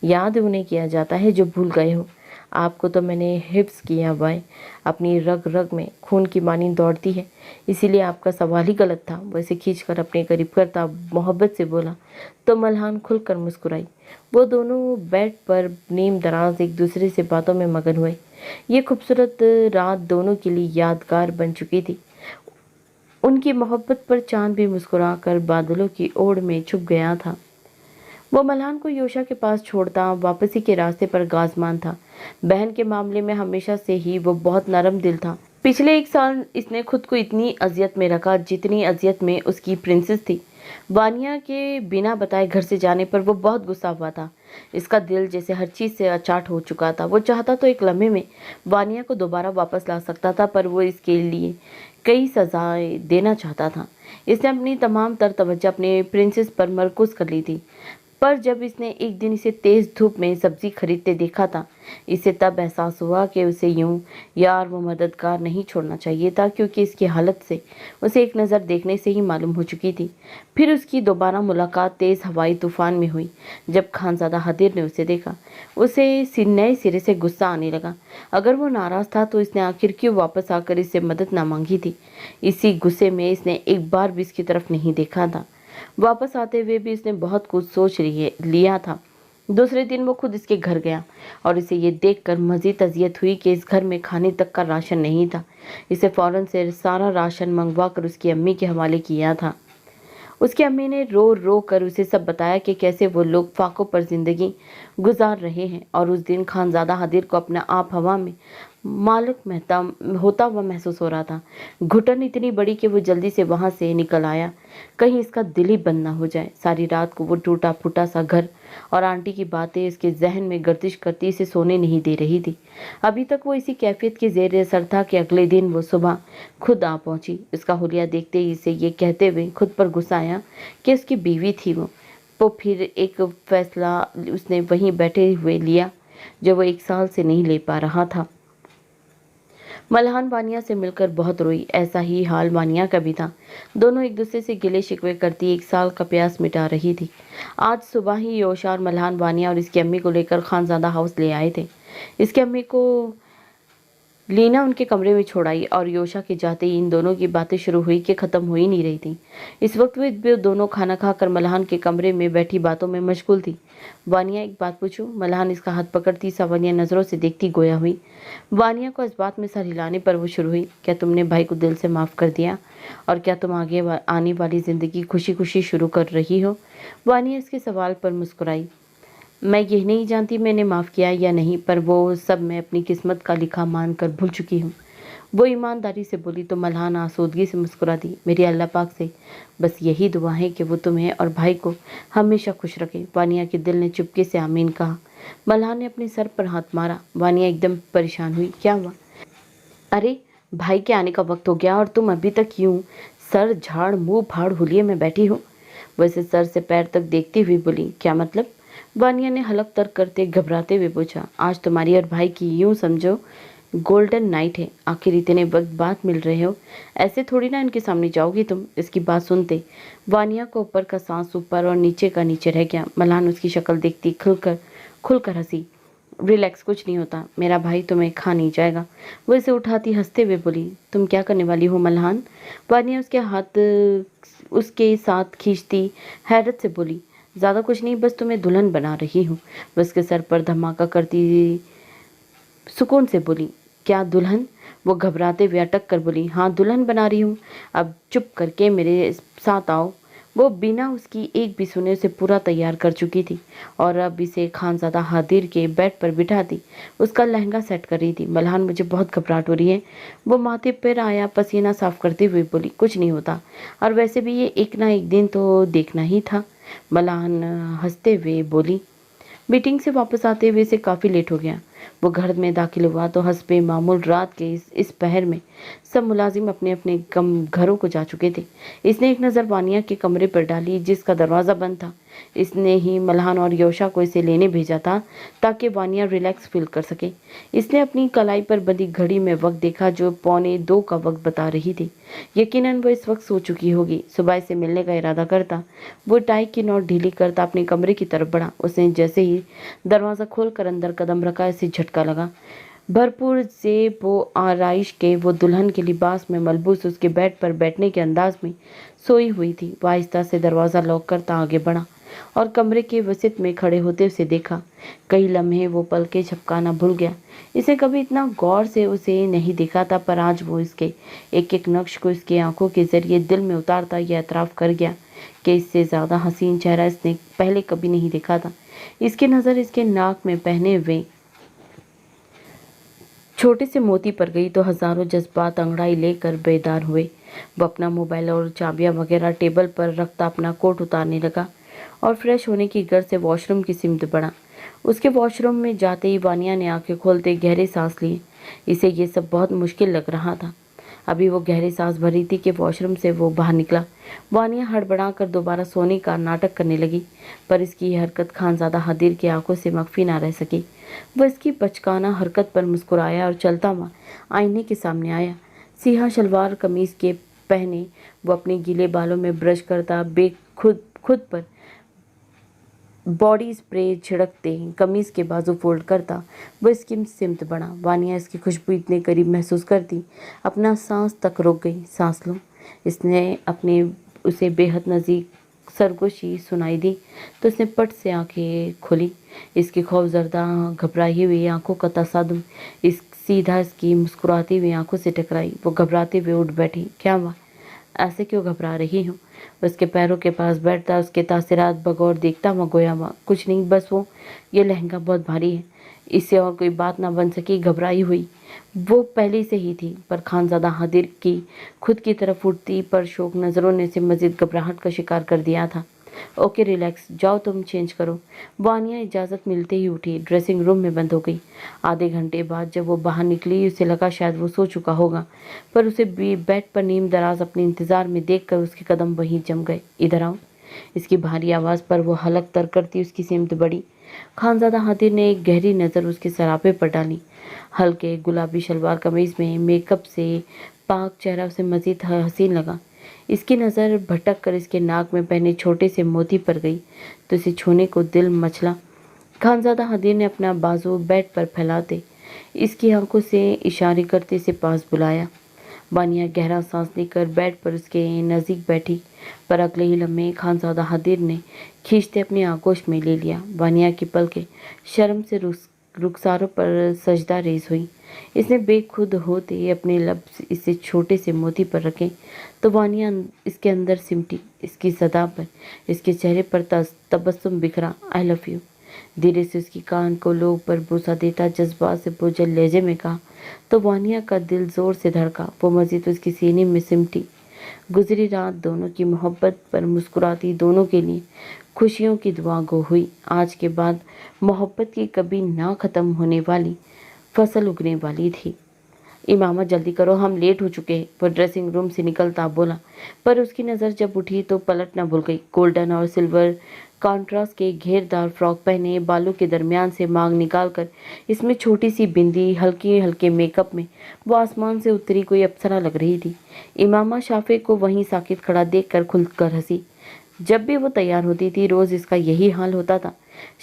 याद उन्हें किया जाता है जो भूल गए हो। आपको तो मैंने हिफ्स किया हुआ है, अपनी रग रग में खून की मानी दौड़ती है, इसीलिए आपका सवाल ही गलत था। वैसे खींचकर अपने करीब करता मोहब्बत से बोला तो मल्हान खुलकर मुस्कुराई। वो दोनों बेड पर नीम दराज एक दूसरे से बातों में मगन हुए। ये खूबसूरत रात दोनों के लिए यादगार बन चुकी थी। उनकी मोहब्बत पर चांद भी मुस्कुरा कर बादलों की ओड़ में छुप गया था। वो मल्हान को योशा के पास छोड़ता वापसी के रास्ते पर गाजमान था। बहन के मामले में हमेशा से ही वो बहुत नरम दिल था। पिछले एक साल इसने खुद को इतनी अजियत में रखा जितनी अजियत में उसकी प्रिंसेस थी। वानिया के बिना बताए घर से जाने पर वो बहुत गुस्सा हुआ था। इसका दिल जैसे हर चीज़ से अचाट हो चुका था। वो चाहता तो एक लम्हे में वानिया को दोबारा वापस ला सकता था, पर वो इसके लिए कई सजाएं देना चाहता था। इसने अपनी तमाम तर तवज्जो अपने प्रिंसेस पर मरकूज कर ली थी। पर जब इसने एक दिन इसे तेज धूप में सब्जी खरीदते देखा था, इसे तब एहसास हुआ कि उसे यूं यार वो मददगार नहीं छोड़ना चाहिए था, क्योंकि इसकी हालत से उसे एक नज़र देखने से ही मालूम हो चुकी थी। फिर उसकी दोबारा मुलाकात तेज़ हवाई तूफान में हुई। जब खानज़ादा हदीर ने उसे देखा, उसे नए सिरे से गुस्सा आने लगा। अगर वो नाराज़ था तो इसने आखिर क्यों वापस आकर इससे मदद ना मांगी थी। इसी गुस्से में इसने एक बार भी इसकी तरफ नहीं देखा था। वापस आते हुए भी इसने बहुत कुछ सोच लिया था। दूसरे दिन वो खुद इसके घर गया और इसे ये देखकर मज़ीद अजियत हुई कि इस घर में खाने तक का राशन नहीं था। इसे फ़ौरन से सारा राशन मंगवा कर उसकी अम्मी के हवाले किया था। उसकी अम्मी ने रो रो कर उसे सब बताया कि कैसे वो लोग फाकों पर ज़िंदगी गुजार रहे हैं। और उस दिन खानज़ादा हदीर को अपना आप हवा में मालूम होता हुआ महसूस हो रहा था। घुटन इतनी बड़ी कि वो जल्दी से वहाँ से निकल आया, कहीं इसका दिल ही बंद ना हो जाए। सारी रात को वो टूटा फूटा सा घर और आंटी की बातें इसके जहन में गर्दिश करती इसे सोने नहीं दे रही थी। अभी तक वो इसी कैफियत के ज़ेर असर था कि अगले दिन वो सुबह खुद आ पहुंची। इसका हुलिया देखते ही इसे ये कहते हुए खुद पर गुस्सा आया कि उसकी बीवी थी वो फिर एक फैसला उसने वहीं बैठे हुए लिया जो वो 1 साल से नहीं ले पा रहा था। मल्हान वानिया से मिलकर बहुत रोई। ऐसा ही हाल वानिया का भी था। दोनों एक दूसरे से गिले शिकवे करती 1 साल का प्यास मिटा रही थी। आज सुबह ही योशा और मल्हान वानिया और इसकी अम्मी को लेकर खानज़ादा हाउस ले आए थे। इसकी अम्मी को लीना उनके कमरे में छोड़ आई और योशा के जाते ही इन दोनों की बातें शुरू हुई कि ख़त्म हो ही नहीं रही थी। इस वक्त वो दोनों खाना खाकर मल्हान के कमरे में बैठी बातों में मशगूल थी। वानिया, एक बात पूछूं? मल्हान इसका हाथ पकड़ती सावनिया नज़रों से देखती गोया हुई। वानिया को इस बात में सर हिलाने पर वो शुरू हुई, क्या तुमने भाई को दिल से माफ़ कर दिया? और क्या तुम आगे आने वाली ज़िंदगी खुशी खुशी शुरू कर रही हो? वानिया इसके सवाल पर मुस्कुराई। मैं ये नहीं जानती मैंने माफ़ किया या नहीं, पर वो सब मैं अपनी किस्मत का लिखा मान कर भूल चुकी हूँ, वो ईमानदारी से बोली। तो मल्हान आसूदगी से मुस्कुरा दी। मेरी अल्लाह पाक से बस यही दुआ है कि वो तुम्हें और भाई को हमेशा खुश रखे। वानिया के दिल ने चुपके से आमीन कहा। मल्हान ने अपने सर पर हाथ मारा। वानिया एकदम परेशान हुई। क्या हुआ? अरे भाई के आने का वक्त हो गया और तुम अभी तक यूं सर झाड़ मुंह फाड़ हुलिये में बैठी हो। वैसे सर से पैर तक देखती हुई बोली, क्या मतलब? वानिया ने हलक तर्क करते घबराते हुए पूछा। आज तुम्हारी और भाई की यूं समझो गोल्डन नाइट है। आखिर इतने वक्त बाद मिल रहे हो, ऐसे थोड़ी ना इनके सामने जाओगी तुम। इसकी बात सुनते वानिया को ऊपर का सांस ऊपर और नीचे का नीचे रह गया। मल्हान उसकी शक्ल देखती खुलकर हंसी। रिलैक्स, कुछ नहीं होता, मेरा भाई तुम्हें खा नहीं जाएगा। वो इसे उठाती हंसते हुए बोली, तुम क्या करने वाली हो मल्हान? वानिया उसके हाथ उसके साथ खींचती हैरत से बोली, ज़्यादा कुछ नहीं, बस तुम्हें दुल्हन बना रही हूँ। वो उसके सर पर धमाका करती सुकून से बोली, क्या दुल्हन? वो घबराते हुए अटक कर बोली, हाँ दुल्हन बना रही हूँ। अब चुप करके मेरे साथ आओ। वो बिना उसकी एक भी सुने से पूरा तैयार कर चुकी थी और अब इसे खानज़ादा हादिर के बेड पर बिठा दी उसका लहंगा सेट कर रही थी। मल्हान, मुझे बहुत घबराहट हो रही है। वो माथे पर आया पसीना साफ करते हुए बोली, कुछ नहीं होता, और वैसे भी ये एक ना एक दिन तो देखना ही था। मल्हान हंसते हुए बोली। मीटिंग से वापस आते हुए इसे काफ़ी लेट हो गया। वो घर में दाखिल हुआ तो हस्बे मामूल रात के इस पहर में सब मुलाजिम अपने अपने घरों को जा चुके थे। इसने एक नज़र वानिया के कमरे पर डाली जिसका दरवाज़ा बंद था। इसने ही मल्हान और योशा को इसे लेने भेजा था ताकि वानिया रिलैक्स फील कर सके। इसने अपनी कलाई पर बंधी घड़ी में वक्त देखा जो 1:45 का वक्त बता रही थी। यकीनन वो इस वक्त सो चुकी होगी। सुबह से मिलने का इरादा करता वो टाई की नोट ढीली करता अपने कमरे की तरफ बढ़ा। उसने जैसे ही दरवाज़ा खोलकर अंदर कदम रखा, इसे झटका लगा। भरपूर जेब वो आराइश के वो दुल्हन के लिबास में मलबूस उसके बेड पर बैठने के अंदाज में सोई हुई थी। वो आहिस्ता से दरवाज़ा लॉक करता आगे बढ़ा और कमरे के वसत में खड़े होते उसे देखा। कई लम्हे वो पलकें झपकाना भूल गया। इसे कभी इतना गौर से उसे नहीं देखा था, पर आज वो इसके एक एक नक्श को इसकी आंखों के जरिए दिल में उतारता यह एतराफ़ कर गया कि इससे ज़्यादा हसीन चेहरा इसने पहले कभी नहीं देखा था। इसकी नज़र इसके नाक में पहने हुए छोटे से मोती पर गई तो हज़ारों जज्बात अंगड़ाई लेकर बेदार हुए। वो अपना मोबाइल और चाबियां वगैरह टेबल पर रखता अपना कोट उतारने लगा और फ्रेश होने की गर्ज से वॉशरूम की सिमत बढ़ा। उसके वॉशरूम में जाते ही वानिया ने आंखें खोलते गहरे सांस लिए। इसे ये सब बहुत मुश्किल लग रहा था। अभी वो गहरी सांस भरी थी कि वॉशरूम से वो बाहर निकला। वानिया हड़बड़ा कर दोबारा सोने का नाटक करने लगी, पर इसकी यह हरकत खानज़ादा हदीर की आंखों से मख्फी ना रह सकी। वह इसकी बचकाना हरकत पर मुस्कुराया और चलता हुआ आईने के सामने आया। सियाह शलवार कमीज के पहने वो अपने गीले बालों में ब्रश करता खुद खुद पर बॉडी स्प्रे छिड़कते कमीज के बाजू फोल्ड करता वो इसकी सिमत बढ़ा। वानिया इसकी खुशबू इतने करीब महसूस करती अपना सांस तक रुक गई। सांस लो, इसने अपने उसे बेहद नज़दीक सरगोशी सुनाई दी तो इसने पट से आंखें खोली। इसकी खौफजदा घबराई हुई आंखों का तसादुम इस सीधा इसकी मुस्कुराती हुई आंखों से टकराई। वो घबराते हुए उठ बैठी। क्या हुआ, ऐसे क्यों घबरा रही हूँ? उसके पैरों के पास बैठता उसके तासीरात बगौर देखता हुआ गोया हुआ, कुछ नहीं, बस वो ये लहंगा बहुत भारी है। इससे और कोई बात ना बन सकी। घबराई हुई वो पहले से ही थी, पर खानज़ादा हादिर की खुद की तरफ उठती पर शोक नज़रों ने इसे मज़ीद घबराहट का शिकार कर दिया था। ओके रिलैक्स, जाओ तुम चेंज करो। वानिया इजाज़त मिलते ही उठी, ड्रेसिंग रूम में बंद हो गई। आधे घंटे बाद जब वो बाहर निकली उसे लगा शायद वो सो चुका होगा, पर उसे बेड पर नीम दराज अपने इंतज़ार में देखकर उसके कदम वहीं जम गए। इधर आओ। इसकी भारी आवाज़ पर वो हलक तर करती उसकी सिमत बढ़ी। खानज़ादा हादिर ने एक गहरी नज़र उसके सरापे पर डाली। हल्के गुलाबी शलवार कमीज में मेकअप से पाक चेहरा उसे मज़ीद हसीन लगा। इसकी नज़र भटक कर इसके नाक में पहने छोटे से मोती पर गई तो इसे छूने को दिल मचला। खानज़ादा हादिर ने अपना बाजू बेड पर फैलाते इसकी आंखों से इशारे करते इसे पास बुलाया। वानिया गहरा सांस लेकर बेड पर उसके नज़दीक बैठी, पर अगले ही लम्हे खानज़ादा हादिर ने खींचते अपनी आगोश में ले लिया। वानिया की पलकें शर्म से रुखसारों पर सजदा रेज हुई। इसने बेखुद होते अपने लब इसे छोटे से मोती पर रखे तो वानिया इसके अंदर सिमटी। इसकी सदा पर इसके चेहरे पर तबस्सुम बिखरा। I love you. धीरे से उसकी कान को लोग पर बूसा देता जज्बात से बोझल लहजे में कहा तो वानिया का दिल जोर से धड़का। वो मजीद उसकी सीने में सिमटी। गुजरी रात दोनों की मोहब्बत पर मुस्कुराती दोनों के लिए खुशियों की दुआ गो हुई। आज के बाद मोहब्बत की कभी ना ख़त्म होने वाली फसल उगने वाली थी। इमामा जल्दी करो, हम लेट हो चुके हैं। वो ड्रेसिंग रूम से निकलता बोला, पर उसकी नज़र जब उठी तो पलट न भूल गई। गोल्डन और सिल्वर कॉन्ट्रास्ट के घेरदार फ्रॉक पहने, बालों के दरमियान से मांग निकालकर इसमें छोटी सी बिंदी, हल्के हल्के मेकअप में वो आसमान से उतरी कोई अप्सरा लग रही थी। इमामा शाफे को वहीं साकित खड़ा देखकर खुलकर हंसी। जब भी वो तैयार होती थी रोज़ इसका यही हाल होता था।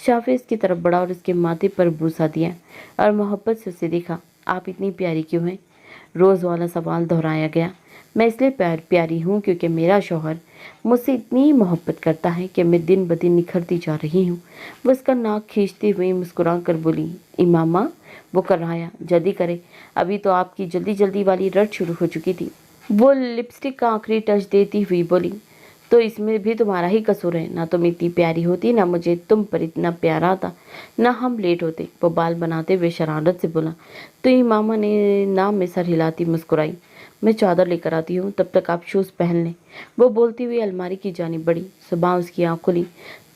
शाफे इसकी तरफ बढ़ा और इसके माथे पर बूसा दिया और मोहब्बत से उसे देखा। आप इतनी प्यारी क्यों हैं? रोज़ वाला सवाल दोहराया गया। मैं इसलिए प्यारी हूँ क्योंकि मेरा शौहर मुझसे इतनी मोहब्बत करता है कि मैं दिन ब दिन निखरती जा रही हूँ। वो इसका नाक खींचती हुई मुस्कुरा कर बोली, इमामा। वो कराया, जल्दी करे, अभी तो आपकी जल्दी जल्दी वाली रट शुरू हो चुकी थी। वो लिपस्टिक का आखिरी टच देती हुई बोली, तो इसमें भी तुम्हारा ही कसूर है। ना तुम इतनी प्यारी होती, ना मुझे तुम पर इतना प्यार आता, ना हम लेट होते। वो बाल बनाते हुए शरारत से बोला। तो इमामा ने नाम में सर हिलाती मुस्कुराई। मैं चादर लेकर आती हूँ, तब तक आप शूज़ पहन लें। वो बोलती हुई अलमारी की जानिब बढ़ी। सुबह उसकी आँख खुली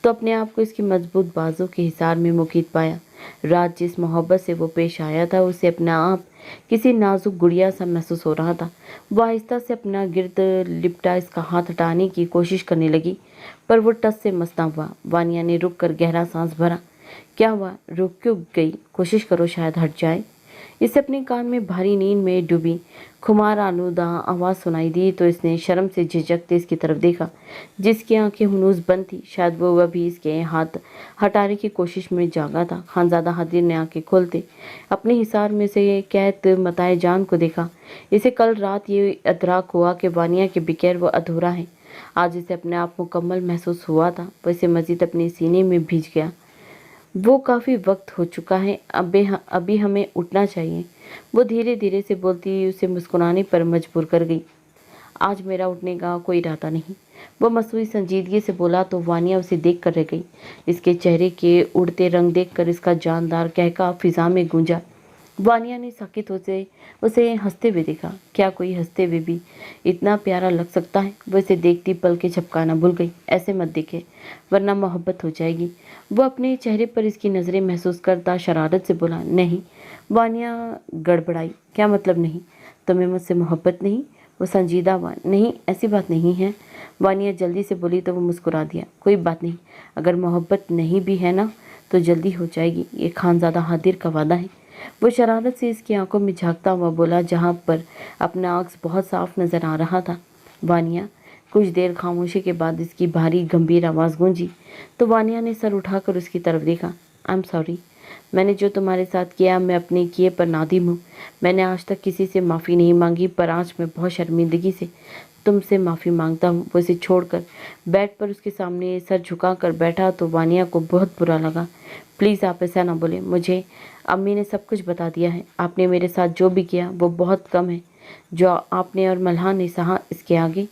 तो अपने आप को इसकी मजबूत बाजों के हिसार में मुकीद पाया। रात जिस मोहब्बत से वो पेश आया था उसे अपना आप किसी नाजुक गुड़िया सा महसूस हो रहा था। वो आहिस्ता से अपना गिर्द लिपटा इसका हाथ हटाने की कोशिश करने लगी, पर वो टस से मस ना हुआ। वानिया ने रुक कर गहरा सांस भरा। क्या हुआ, रुक क्यों गई? कोशिश करो, शायद हट जाए। इसे अपने कान में भारी नींद में डूबी खुमार आलूदा आवाज़ सुनाई दी तो इसने शर्म से झिझकते इसकी तरफ देखा, जिसकी आंखें हुनूस बंद थी। शायद वो अभी इसके हाथ हटाने की कोशिश में जागा था। खानज़ादा हादिर ने आंखें खोलते अपने हिसार में से कैद मताए जान को देखा। इसे कल रात ये अदराक हुआ कि वानिया के बगैर वो अधूरा है। आज इसे अपने आप मुकम्मल महसूस हुआ था। वो इसे मज़ीद अपने सीने में भीज गया। वो काफ़ी वक्त हो चुका है, अभी हमें उठना चाहिए। वो धीरे धीरे से बोलती उसे मुस्कुराने पर मजबूर कर गई। आज मेरा उठने का कोई इरादा नहीं, वो मसनूई संजीदगी से बोला तो वानिया उसे देख कर रह गई। इसके चेहरे के उड़ते रंग देखकर इसका जानदार कहका फिजा में गूंजा। वानिया ने साकित उसे हंसते हुए देखा। क्या कोई हंसते हुए भी इतना प्यारा लग सकता है? वो इसे देखती पल के झपकाना भूल गई। ऐसे मत देखे वरना मोहब्बत हो जाएगी। वो अपने चेहरे पर इसकी नज़रें महसूस करता शरारत से बोला। नहीं। वानिया गड़बड़ाई। क्या मतलब नहीं? तुम्हें मुझसे मोहब्बत नहीं? वो संजीदा हुआ। नहीं, ऐसी बात नहीं है। वानिया जल्दी से बोली तो वो मुस्कुरा दिया। कोई बात नहीं, अगर मोहब्बत नहीं भी है ना तो जल्दी हो जाएगी, ये खानज़ादा हादिर का वादा है। वो शरारत से इसकी आंखों में झांकता हुआ बोला, जहाँ पर अपना अक्स बहुत साफ नजर आ रहा था। वानिया। कुछ देर खामोशी के बाद इसकी भारी गंभीर आवाज़ गूंजी तो वानिया ने सर उठाकर उसकी तरफ देखा। आई एम सॉरी, मैंने जो तुम्हारे साथ किया मैं अपने किए पर नादिम हूँ। मैंने आज तक किसी से माफ़ी नहीं मांगी, पर आज मैं बहुत शर्मिंदगी से तुमसे माफ़ी मांगता हूँ। वो इसे छोड़कर बेड पर उसके सामने सर झुका कर बैठा तो वानिया को बहुत बुरा लगा। प्लीज़ आप ऐसा ना बोले, मुझे अम्मी ने सब कुछ बता दिया है। आपने मेरे साथ जो भी किया वो बहुत कम है जो आपने और मल्हान ने सहा इसके आगे।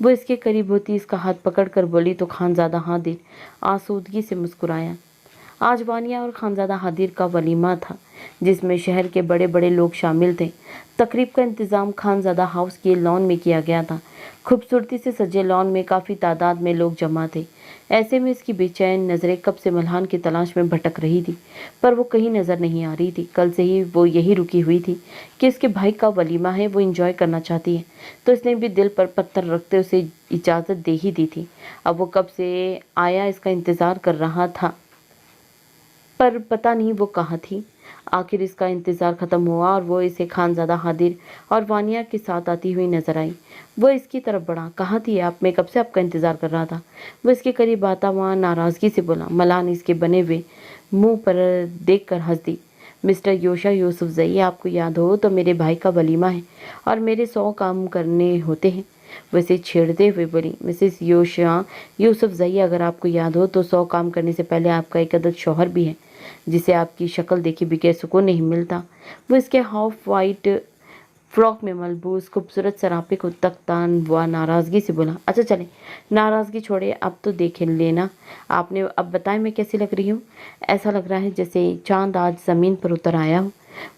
वो इसके करीब होती इसका हाथ पकड़कर बोली तो खानज़ादा हादिर आसूदगी से मुस्कुराया। आज वानिया और खानज़ादा हादिर का वलीमा था जिसमें शहर के बड़े बड़े लोग शामिल थे। तकरीब का इंतज़ाम खानज़ादा हाउस के लॉन में किया गया था। खूबसूरती से सजे लॉन में काफ़ी तादाद में लोग जमा थे। ऐसे में इसकी बेचैन नज़रें कब से मल्हान की तलाश में भटक रही थी, पर वो कहीं नज़र नहीं आ रही थी। कल से ही वो यही रुकी हुई थी कि इसके भाई का वलीमा है, वो इंजॉय करना चाहती है, तो इसने भी दिल पर पत्थर रखते उसे इजाज़त दे ही दी थी। अब वो कब से आया इसका इंतज़ार कर रहा था, पर पता नहीं वो कहाँ थी। आखिर इसका इंतज़ार ख़त्म हुआ और वो इसे खानज़ादा हादिर और वानिया के साथ आती हुई नजर आई। वो इसकी तरफ बढ़ा। कहाँ थी आप? मैं कब से आपका इंतज़ार कर रहा था। वो इसके करीब आता हुआ नाराज़गी से बोला। मलान इसके बने हुए मुंह पर देख कर हंस दी। मिस्टर योशा यूसुफजई, आपको याद हो तो मेरे भाई का वलीमा है और मेरे 100 काम करने होते हैं। वैसे छेड़ते हुए बोली। मिसेस योशा यूसुफजई, अगर आपको याद हो तो 100 काम करने से पहले आपका एक अदद शौहर भी है जिसे आपकी शक्ल देखी बगैर सुकून नहीं मिलता। वो इसके हाफ वाइट फ्रॉक में मलबूस खूबसूरत सरापे को तख्तान व नाराज़गी से बोला। अच्छा चले, नाराज़गी छोड़े, अब तो देख लेना आपने। अब बताएं मैं कैसी लग रही हूँ? ऐसा लग रहा है जैसे चांद आज ज़मीन पर उतर आया हो।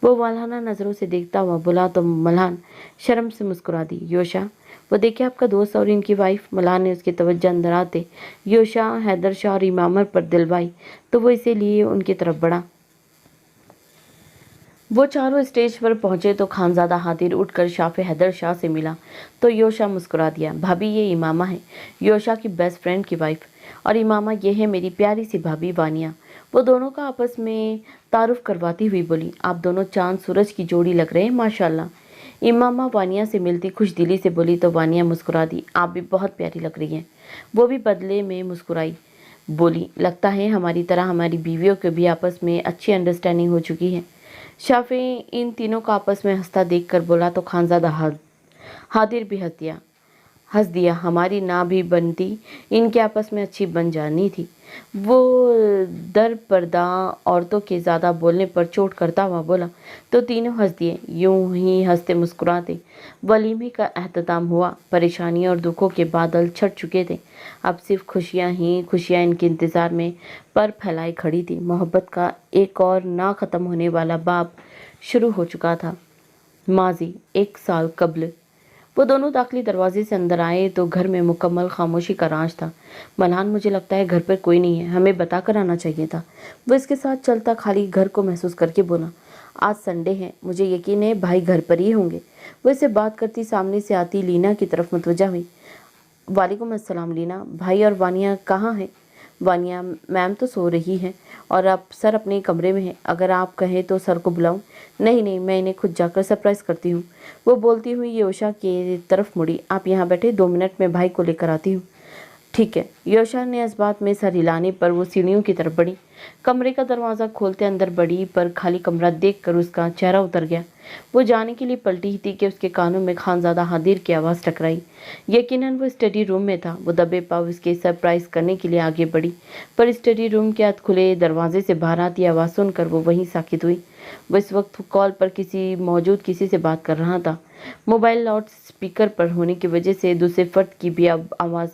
वो मल्हाना नज़रों से देखता हुआ बोला तो मल्हान शर्म से मुस्कुरा दी। योशा, वो देखे आपका दोस्त और इनकी वाइफ। मल्हान ने उसकी तवज्जो अंदर आते योशा, हैदर शाह और इमामर पर दिलवाई तो वो इसे लिए उनकी तरफ बढ़ा। वो चारों स्टेज पर पहुंचे तो खानज़ादा हादिर उठकर शाफ़े हैदर शाह से मिला तो योशा मुस्कुरा दिया। भाभी, ये इमामा है, योशा की बेस्ट फ्रेंड की वाइफ, और इमामा ये है मेरी प्यारी सी भाभी वानिया। वो दोनों का आपस में तारुफ करवाती हुई बोली। आप दोनों चांद सूरज की जोड़ी लग रहे हैं माशाल्लाह। इमामा वानिया से मिलती खुश दिली से बोली तो वानिया मुस्कुरा दी। आप भी बहुत प्यारी लग रही हैं। वो भी बदले में मुस्कुराई, बोली लगता है हमारी तरह हमारी बीवियों के भी आपस में अच्छी अंडरस्टैंडिंग हो चुकी है। शाफी इन तीनों को आपस में हंसता देखकर बोला तो खानज़ादा हादिर भी हंस दिया। हमारी ना भी बनती, इनके आपस में अच्छी बन जानी थी। वो दर पर्दा औरतों के ज़्यादा बोलने पर चोट करता हुआ बोला तो तीनों हंस दिए। यूं ही हंसते मुस्कुराते वलीमे का एहतमाम हुआ। परेशानियों और दुखों के बादल छट चुके थे। अब सिर्फ खुशियां ही खुशियां इनके इंतज़ार में पर फैलाई खड़ी थी। मोहब्बत का एक और ना ख़त्म होने वाला बाब शुरू हो चुका था। माजी 1 साल कब्ल वो दोनों दाखिली दरवाजे से अंदर आए तो घर में मुकम्मल खामोशी का राज था। मल्हान, मुझे लगता है घर पर कोई नहीं है, हमें बता कर आना चाहिए था। वो इसके साथ चलता खाली घर को महसूस करके बोला। आज संडे है, मुझे यकीन है भाई घर पर ही होंगे। वो इससे बात करती सामने से आती लीना की तरफ मुतवज्जा हुई। वालेकुम अस्सलाम लीना, भाई और वानिया कहाँ हैं? वानिया, मैम तो सो रही है और अब सर अपने कमरे में है। अगर आप कहें तो सर को बुलाऊं? नहीं नहीं, मैं इन्हें खुद जाकर सरप्राइज़ करती हूँ। वो बोलती हुई योशा की तरफ मुड़ी। आप यहाँ बैठे, 2 मिनट में भाई को लेकर आती हूँ। ठीक है। योशा ने इस बात में सर हिलाने पर वो सीढ़ियों की तरफ बढ़ी। कमरे का दरवाज़ा खोलते अंदर बढ़ी पर खाली कमरा देखकर उसका चेहरा उतर गया। वो जाने के लिए पलटी ही थी कि उसके कानों में खानज़ादा हादिर की आवाज़ टकराई। यकीनन वो स्टडी रूम में था। वो दबे पाव उसके सरप्राइज़ करने के लिए आगे बढ़ी, पर स्टडी रूम के हाथ खुले दरवाजे से बाहर आती आवाज़ सुनकर वो वहीं साकित हुई। वो इस वक्त कॉल पर किसी से बात कर रहा था। मोबाइल लाउड स्पीकर पर होने की वजह से दूसरे फर्द की भी आवाज़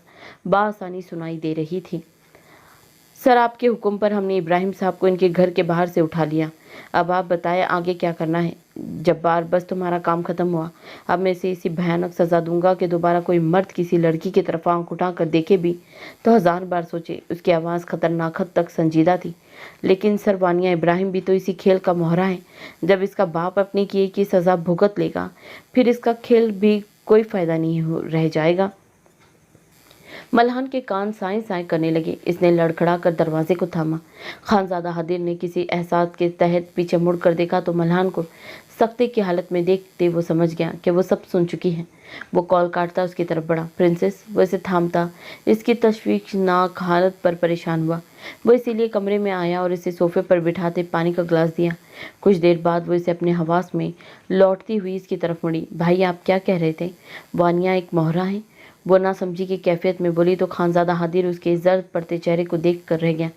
बासानी सुनाई दे रही थी। सर, आपके हुक्म पर हमने इब्राहिम साहब को इनके घर के बाहर से उठा लिया। अब आप बताएं आगे क्या करना है। जब्बार, बस तुम्हारा काम खत्म हुआ। अब मैं इसे इसी भयानक सजा दूंगा कि दोबारा कोई मर्द किसी लड़की की तरफ आंख उठाकर देखे भी तो 1000 बार सोचे। उसकी आवाज़ खतरनाक हद तक संजीदा थी। लेकिन सर, वानिया इब्राहिम भी तो इसी खेल का मोहरा है। जब इसका बाप अपने किए की सज़ा भुगत लेगा, फिर इसका खेल भी कोई फ़ायदा नहीं रह जाएगा। मल्हान के कान साएं साएं करने लगे। इसने लड़खड़ा कर दरवाजे को थामा। खानजादा हादिर ने किसी एहसास के तहत पीछे मुड़कर देखा तो मल्हान को सख्ते की हालत में देखते वो समझ गया कि वो सब सुन चुकी है। वो कॉल काटता उसकी तरफ बढ़ा। प्रिंसेस, वो इसे थामता इसकी तशवीशनाक हालत पर परेशान हुआ। वो इसीलिए कमरे में आया और इसे सोफे पर बिठाते पानी का गिलास दिया। कुछ देर बाद वो इसे अपने हवास में लौटती हुई इसकी तरफ मुड़ी। भाई, आप क्या कह रहे थे? वानिया एक मोहरा है, वो ना समझी की कैफियत में बोली तो खानजादा हादिर उसके जर्द पड़ते चेहरे को देख कर रह गया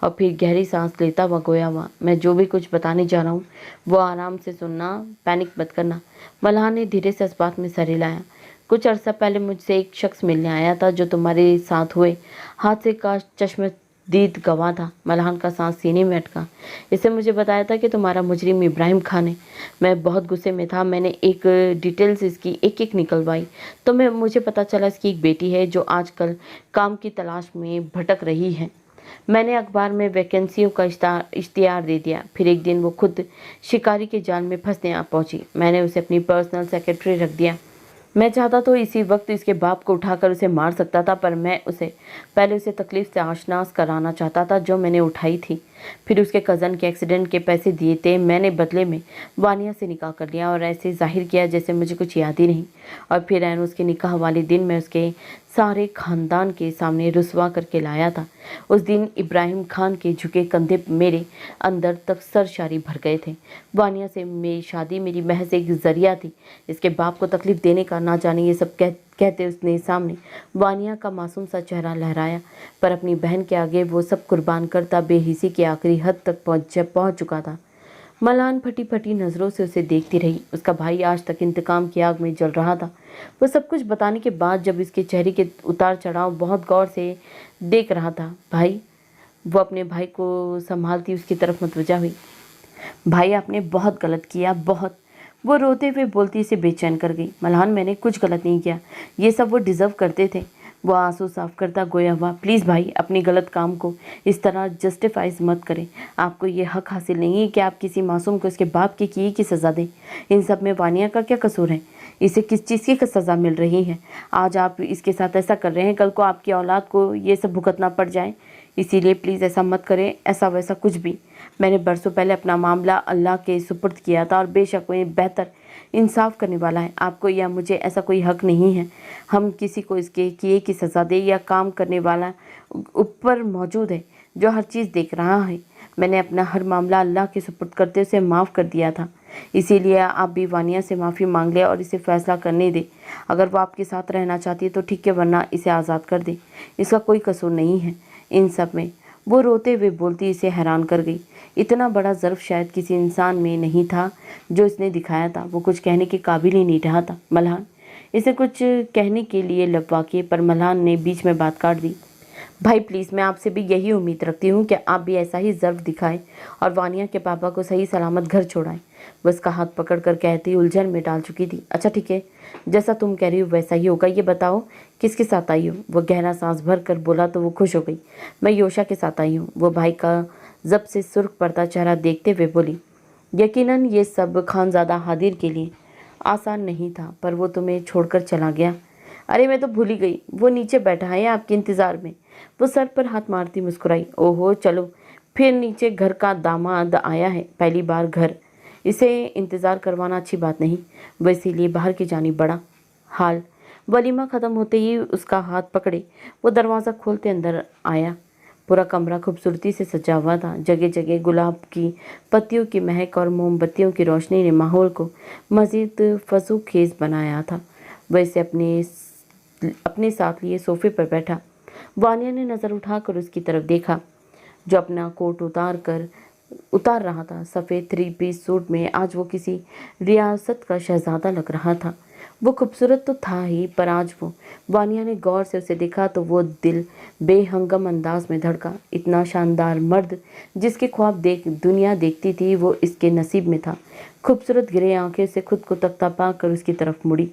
और फिर गहरी सांस लेता हुआ गोया हुआ, मैं जो भी कुछ बताने जा रहा हूँ वो आराम से सुनना, पैनिक मत करना। मल्हान ने धीरे से इस बात में सर हिलाया। कुछ अरसा पहले मुझसे एक शख्स मिलने आया था जो तुम्हारे साथ हुए हादसे का चश्मदीद गवाह था। मल्हान का सांस सीने में अटका। इससे मुझे बताया था कि तुम्हारा मुजरिम इब्राहिम खान है। मैं बहुत गुस्से में था। मैंने एक डिटेल्स इसकी एक एक निकलवाई तो मुझे पता चला इसकी एक बेटी है जो आजकल काम की तलाश में भटक रही है। मैंने अखबार में वैकेंसियों का इश्तिहार दे दिया। फिर एक दिन वो खुद शिकारी के जाल में फंसने आ पहुंची। मैंने उसे अपनी पर्सनल सेक्रेटरी रख दिया। मैं चाहता तो इसी वक्त इसके बाप को उठाकर उसे मार सकता था, पर मैं पहले उसे तकलीफ से आशनास कराना चाहता था जो मैंने उठाई थी। फिर उसके कज़न के एक्सीडेंट के पैसे दिए थे मैंने, बदले में वानिया से निकाह कर लिया और ऐसे जाहिर किया जैसे मुझे कुछ याद ही नहीं। और फिर ऐन उसके निकाह वाले दिन मैं उसके सारे खानदान के सामने रुसवा करके लाया था। उस दिन इब्राहिम खान के झुके कंधे मेरे अंदर तक सरशारी भर गए थे। वानिया से मेरी शादी मेरी महज एक जरिया थी। इसके बाप को तकलीफ देने का, ना जाने ये सब कहते उसने सामने वानिया का मासूम सा चेहरा लहराया, पर अपनी बहन के आगे वो सब कुर्बान करता बेहिसी की आखिरी हद तक पहुंच चुका था। मलान फटी फटी नज़रों से उसे देखती रही। उसका भाई आज तक इंतकाम की आग में जल रहा था। वो सब कुछ बताने के बाद जब इसके चेहरे के उतार चढ़ाव बहुत गौर से देख रहा था, भाई, वो अपने भाई को संभालती उसकी तरफ मुतवज्जा हुई। भाई, आपने बहुत गलत किया, बहुत। वो रोते हुए बोलती इसे बेचैन कर गई। मल्हान, मैंने कुछ गलत नहीं किया, ये सब वो डिज़र्व करते थे। वो आंसू साफ करता गोया हुआ, प्लीज़ भाई, अपने गलत काम को इस तरह जस्टिफाइज मत करें। आपको ये हक हासिल नहीं है कि आप किसी मासूम को इसके बाप की किए की सज़ा दें। इन सब में वानिया का क्या कसूर है? इसे किस चीज़ की सज़ा मिल रही है? आज आप इसके साथ ऐसा कर रहे हैं, कल को आपकी औलाद को ये सब भुगतना पड़ जाए। इसीलिए प्लीज़ ऐसा मत करें, ऐसा वैसा कुछ भी। मैंने बरसों पहले अपना मामला अल्लाह के सुपुर्द किया था और बेशक वो बेहतर इंसाफ करने वाला है। आपको या मुझे ऐसा कोई हक नहीं है हम किसी को इसके किए की सज़ा दे। या काम करने वाला ऊपर मौजूद है जो हर चीज़ देख रहा है। मैंने अपना हर मामला अल्लाह के सुपुर्द करते उसे माफ़ कर दिया था। इसीलिए आप भी वानिया से माफ़ी मांग ले और इसे फ़ैसला करने दे। अगर वो आपके साथ रहना चाहती है तो ठीक है, वरना इसे आज़ाद कर दे। इसका कोई कसूर नहीं है इन सब में। वो रोते हुए बोलती इसे हैरान कर गई। इतना बड़ा ज़र्फ शायद किसी इंसान में नहीं था जो इसने दिखाया था। वो कुछ कहने के काबिल ही नहीं रहा था। मल्हान, इसे कुछ कहने के लिए लबवा किए, पर मल्हान ने बीच में बात काट दी। भाई प्लीज़, मैं आपसे भी यही उम्मीद रखती हूँ कि आप भी ऐसा ही ज़र्फ दिखाएं और वानिया के पापा को सही सलामत घर छोड़ाएं। वो इसका हाथ पकड़ कर कहती उलझन में डाल चुकी थी। अच्छा ठीक है, जैसा तुम कह रही हो वैसा ही होगा। ये बताओ किसके साथ आई हो? वो गहरा सांस भर कर बोला तो वो खुश हो गई। मैं योशा के साथ आई हूँ। वो भाई का जब से सुर्ख पड़ता चेहरा देखते हुए बोली। यकीनन ये सब खानजादा हादिर के लिए आसान नहीं था, पर वो तुम्हें छोड़कर चला गया। अरे मैं तो भूल ही गई, वो नीचे बैठा है आपके इंतज़ार में। वो सर पर हाथ मारती मुस्कुराई। ओहो, चलो फिर नीचे घर का दामाद आया है, पहली बार घर। इसे इंतज़ार करवाना अच्छी बात नहीं। वो इसीलिए बाहर की जानिब बढ़ा। हाल वलीमा ख़त्म होते ही उसका हाथ पकड़े वो दरवाज़ा खोलते अंदर आया। पूरा कमरा खूबसूरती से सजा हुआ था। जगह जगह गुलाब की पत्तियों की महक और मोमबत्तियों की रोशनी ने माहौल को मज़ीद फजूखेज़ बनाया था। वह इसे अपने साथ लिए सोफे पर बैठा। वानिया ने नज़र उठाकर उसकी तरफ देखा जो अपना कोट उतार रहा था। सफ़ेद 3 पीस सूट में आज वो किसी रियासत का शहजादा लग रहा था। वो खूबसूरत तो था ही, पर आज वानिया ने गौर से उसे देखा तो वो दिल बेहंगम अंदाज में धड़का। इतना शानदार मर्द जिसके ख्वाब दुनिया देखती थी, वो इसके नसीब में था। खूबसूरत ग्रे आंखें से खुद को तख्ता पा कर उसकी तरफ मुड़ी।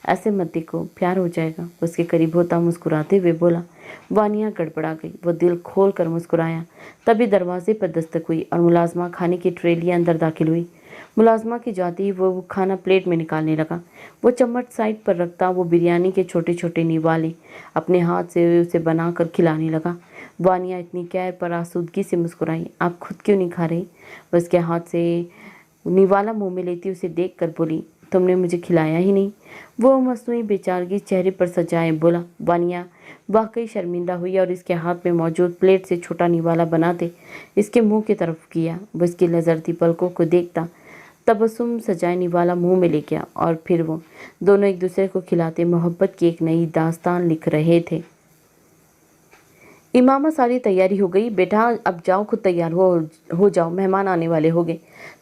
ऐसे मत देखो, प्यार हो जाएगा, उसके करीब होता मुस्कुराते हुए बोला। वानिया गड़बड़ा गई। वो दिल खोल कर मुस्कुराया। तभी दरवाजे पर दस्तक हुई और मुलाजमा खाने की ट्रे लिए अंदर दाखिल हुई। मुलाजमा की जाती ही वो खाना प्लेट में निकालने लगा। वो चम्मच साइड पर रखता वो बिरयानी के छोटे छोटे निवाले अपने हाथ से उसे बनाकर खिलाने लगा। वानिया इतनी कैर पर आसूदगी से मुस्कुराई। आप खुद क्यों नहीं खा रही? वो उसके हाथ से निवाला मुंह में लेती उसे देख कर बोली, तुमने मुझे खिलाया ही नहीं। वो मसनूई बेचारगी चेहरे पर सजाए बोला। वानिया वाकई शर्मिंदा हुई और इसके हाथ में मौजूद प्लेट से छोटा निवाला बनाते इसके मुंह की तरफ किया। वो इसकी लजरती पलकों को देखता तबस्सुम सजाए निवाला मुंह में ले गया और फिर वो दोनों एक दूसरे को खिलाते मोहब्बत की एक नई दास्तान लिख रहे थे। इमामा सारी तैयारी हो गई। बेटा अब जाओ, खुद तैयार हो जाओ, मेहमान आने वाले हो गए।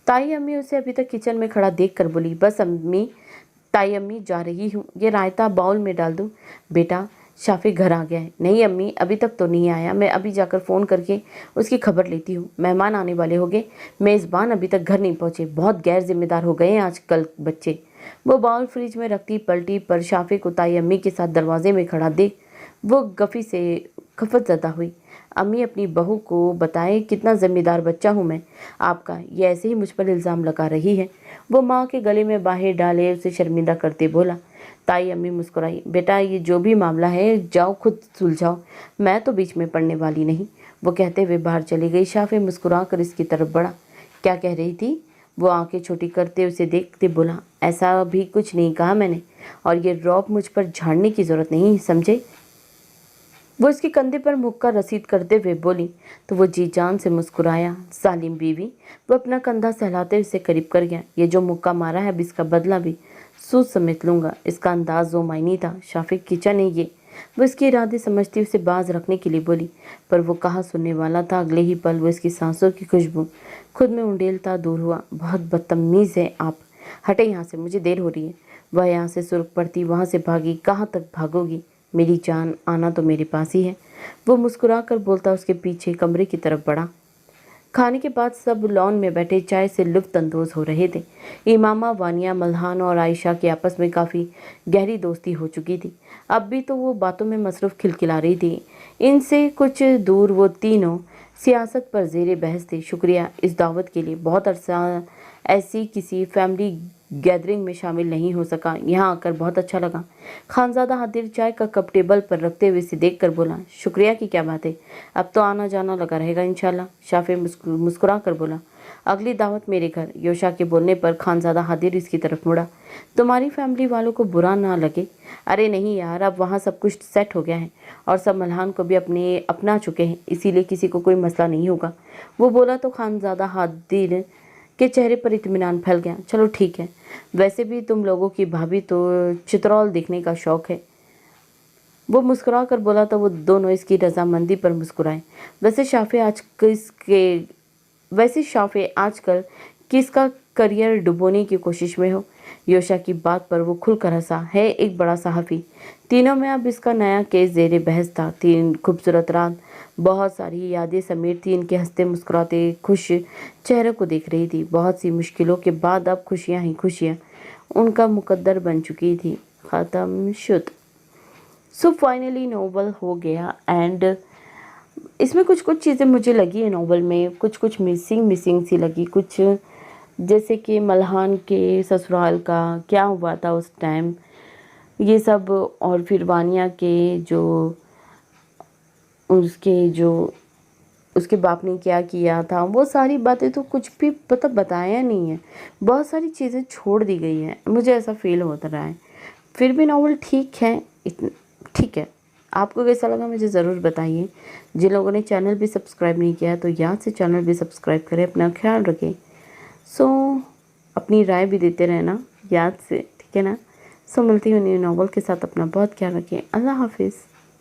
ताई अम्मी उसे अभी तक किचन में खड़ा देख कर बोली, बस अम्मी, ताई अम्मी जा रही हूँ, ये रायता बाउल में डाल दूँ। बेटा शाफी घर आ गया है। नहीं अम्मी, अभी तक तो नहीं आया, मैं अभी जाकर फ़ोन करके उसकी खबर लेती हूँ। मेहमान आने वाले हो गए, मेज़बान अभी तक घर नहीं पहुँचे, बहुत गैर जिम्मेदार हो गए हैं आजकल बच्चे। वो बाउल फ्रिज में रखती पलटी पर शाफी को ताई अम्मी के साथ दरवाजे में खड़ा देख वो गफ़ी से खफतज़दा हुई। अम्मी अपनी बहू को बताए कितना ज़िम्मेदार बच्चा हूँ मैं आपका, ये ऐसे ही मुझ पर इल्ज़ाम लगा रही है। वो माँ के गले में बाहें डाले उसे शर्मिंदा करते बोला। ताई अम्मी मुस्कुराई। बेटा ये जो भी मामला है जाओ खुद सुलझाओ, मैं तो बीच में पड़ने वाली नहीं। वो कहते हुए बाहर चली गई। शाफी मुस्कुरा कर इसकी तरफ बढ़ा। क्या कह रही थी? वो आंखें छोटी करते उसे देखते बोला। ऐसा भी कुछ नहीं कहा मैंने, और ये रौब मुझ पर झाड़ने की ज़रूरत नहीं, समझे? वो इसके कंधे पर मुक्का रसीद करते हुए बोली तो वो जी जान से मुस्कुराया। सालिम बीवी। वो अपना कंधा सहलाते उसे करीब कर गया। ये जो मुक्का मारा है अब इसका बदला भी सूद समेत लूँगा। इसका अंदाज जो मायनी था। शाफिक किचन है ये। वो इसके इरादे समझती उसे बाज रखने के लिए बोली, पर वो कहाँ सुनने वाला था। अगले ही पल वो इसकी सांसों की खुशबू खुद में उंडेलता दूर हुआ। बहुत बदतमीज़ है आप, हटे यहाँ से, मुझे देर हो रही है। वह यहाँ से सुर्ख पड़ती वहाँ से भागी। कहाँ तक भागोगी मेरी जान, आना तो मेरे पास ही है। वो मुस्कुरा कर बोलता उसके पीछे कमरे की तरफ बढ़ा। खाने के बाद सब लॉन में बैठे चाय से लुफ्त अंदोज हो रहे थे। इमामा, वानिया, मल्हान और आयशा की आपस में काफ़ी गहरी दोस्ती हो चुकी थी। अब भी तो वो बातों में मसरूफ़ खिलखिला रही थी। इनसे कुछ दूर वो तीनों सियासत पर ज़ेरे बहस थे। शुक्रिया इस दावत के लिए, बहुत अरसा ऐसी किसी फैमिली गैदरिंग में शामिल नहीं हो सका, यहाँ आकर बहुत अच्छा लगा। खानज़ादा हादिर चाय का कप टेबल पर रखते हुए इसे देख कर बोला। शुक्रिया की क्या बात है, अब तो आना जाना लगा रहेगा इंशाल्लाह। शाफी मुस्कुरा कर बोला। अगली दावत मेरे घर। योशा के बोलने पर खानज़ादा हादिर इसकी तरफ मुड़ा। तुम्हारी फैमिली वालों को बुरा ना लगे? अरे नहीं यार, अब वहाँ सब कुछ सेट हो गया है और सब मल्हान को भी अपना चुके हैं, इसीलिए किसी को कोई मसला नहीं होगा। वो बोला तो खानज़ादा हादिर के चेहरे पर इत्मीनान फैल गया। चलो ठीक है, वैसे भी तुम लोगों की भाभी तो चित्रौल देखने का शौक़ है। वो मुस्कुरा कर बोला तो वो दोनों इसकी रजामंदी पर मुस्कुराए। वैसे शाफे आजकल किसका करियर डुबोने की कोशिश में हो? योशा की बात पर वो खुलकर हंसा। है एक बड़ा सहाफ़ी। तीनों में अब इसका नया केस ज़ेरे बहस था। तीन खूबसूरत रात बहुत सारी यादें समेत थी। इनके हंसते मुस्कुराते खुश चेहरे को देख रही थी। बहुत सी मुश्किलों के बाद अब खुशियाँ ही खुशियाँ उनका मुकद्दर बन चुकी थी। ख़त्म शुद। सो फाइनली नोवेल हो गया एंड इसमें कुछ कुछ चीज़ें मुझे लगी है नोवेल में, कुछ मिसिंग सी लगी। कुछ जैसे कि मल्हान के ससुराल का क्या हुआ था उस टाइम, ये सब, और फिर वानिया के उसके बाप ने क्या किया था, वो सारी बातें तो कुछ भी बताया नहीं है। बहुत सारी चीज़ें छोड़ दी गई हैं, मुझे ऐसा फील होता रहा है। फिर भी नॉवल ठीक है, ठीक है। आपको कैसा लगा मुझे ज़रूर बताइए। जिन लोगों ने चैनल भी सब्सक्राइब नहीं किया है तो याद से चैनल भी सब्सक्राइब करें। अपना ख्याल रखें। अपनी राय भी देते रहना याद से, ठीक है ना। मिलती हूँ न्यू नॉवल के साथ। अपना बहुत ख्याल रखें। अल्लाह हाफिज़।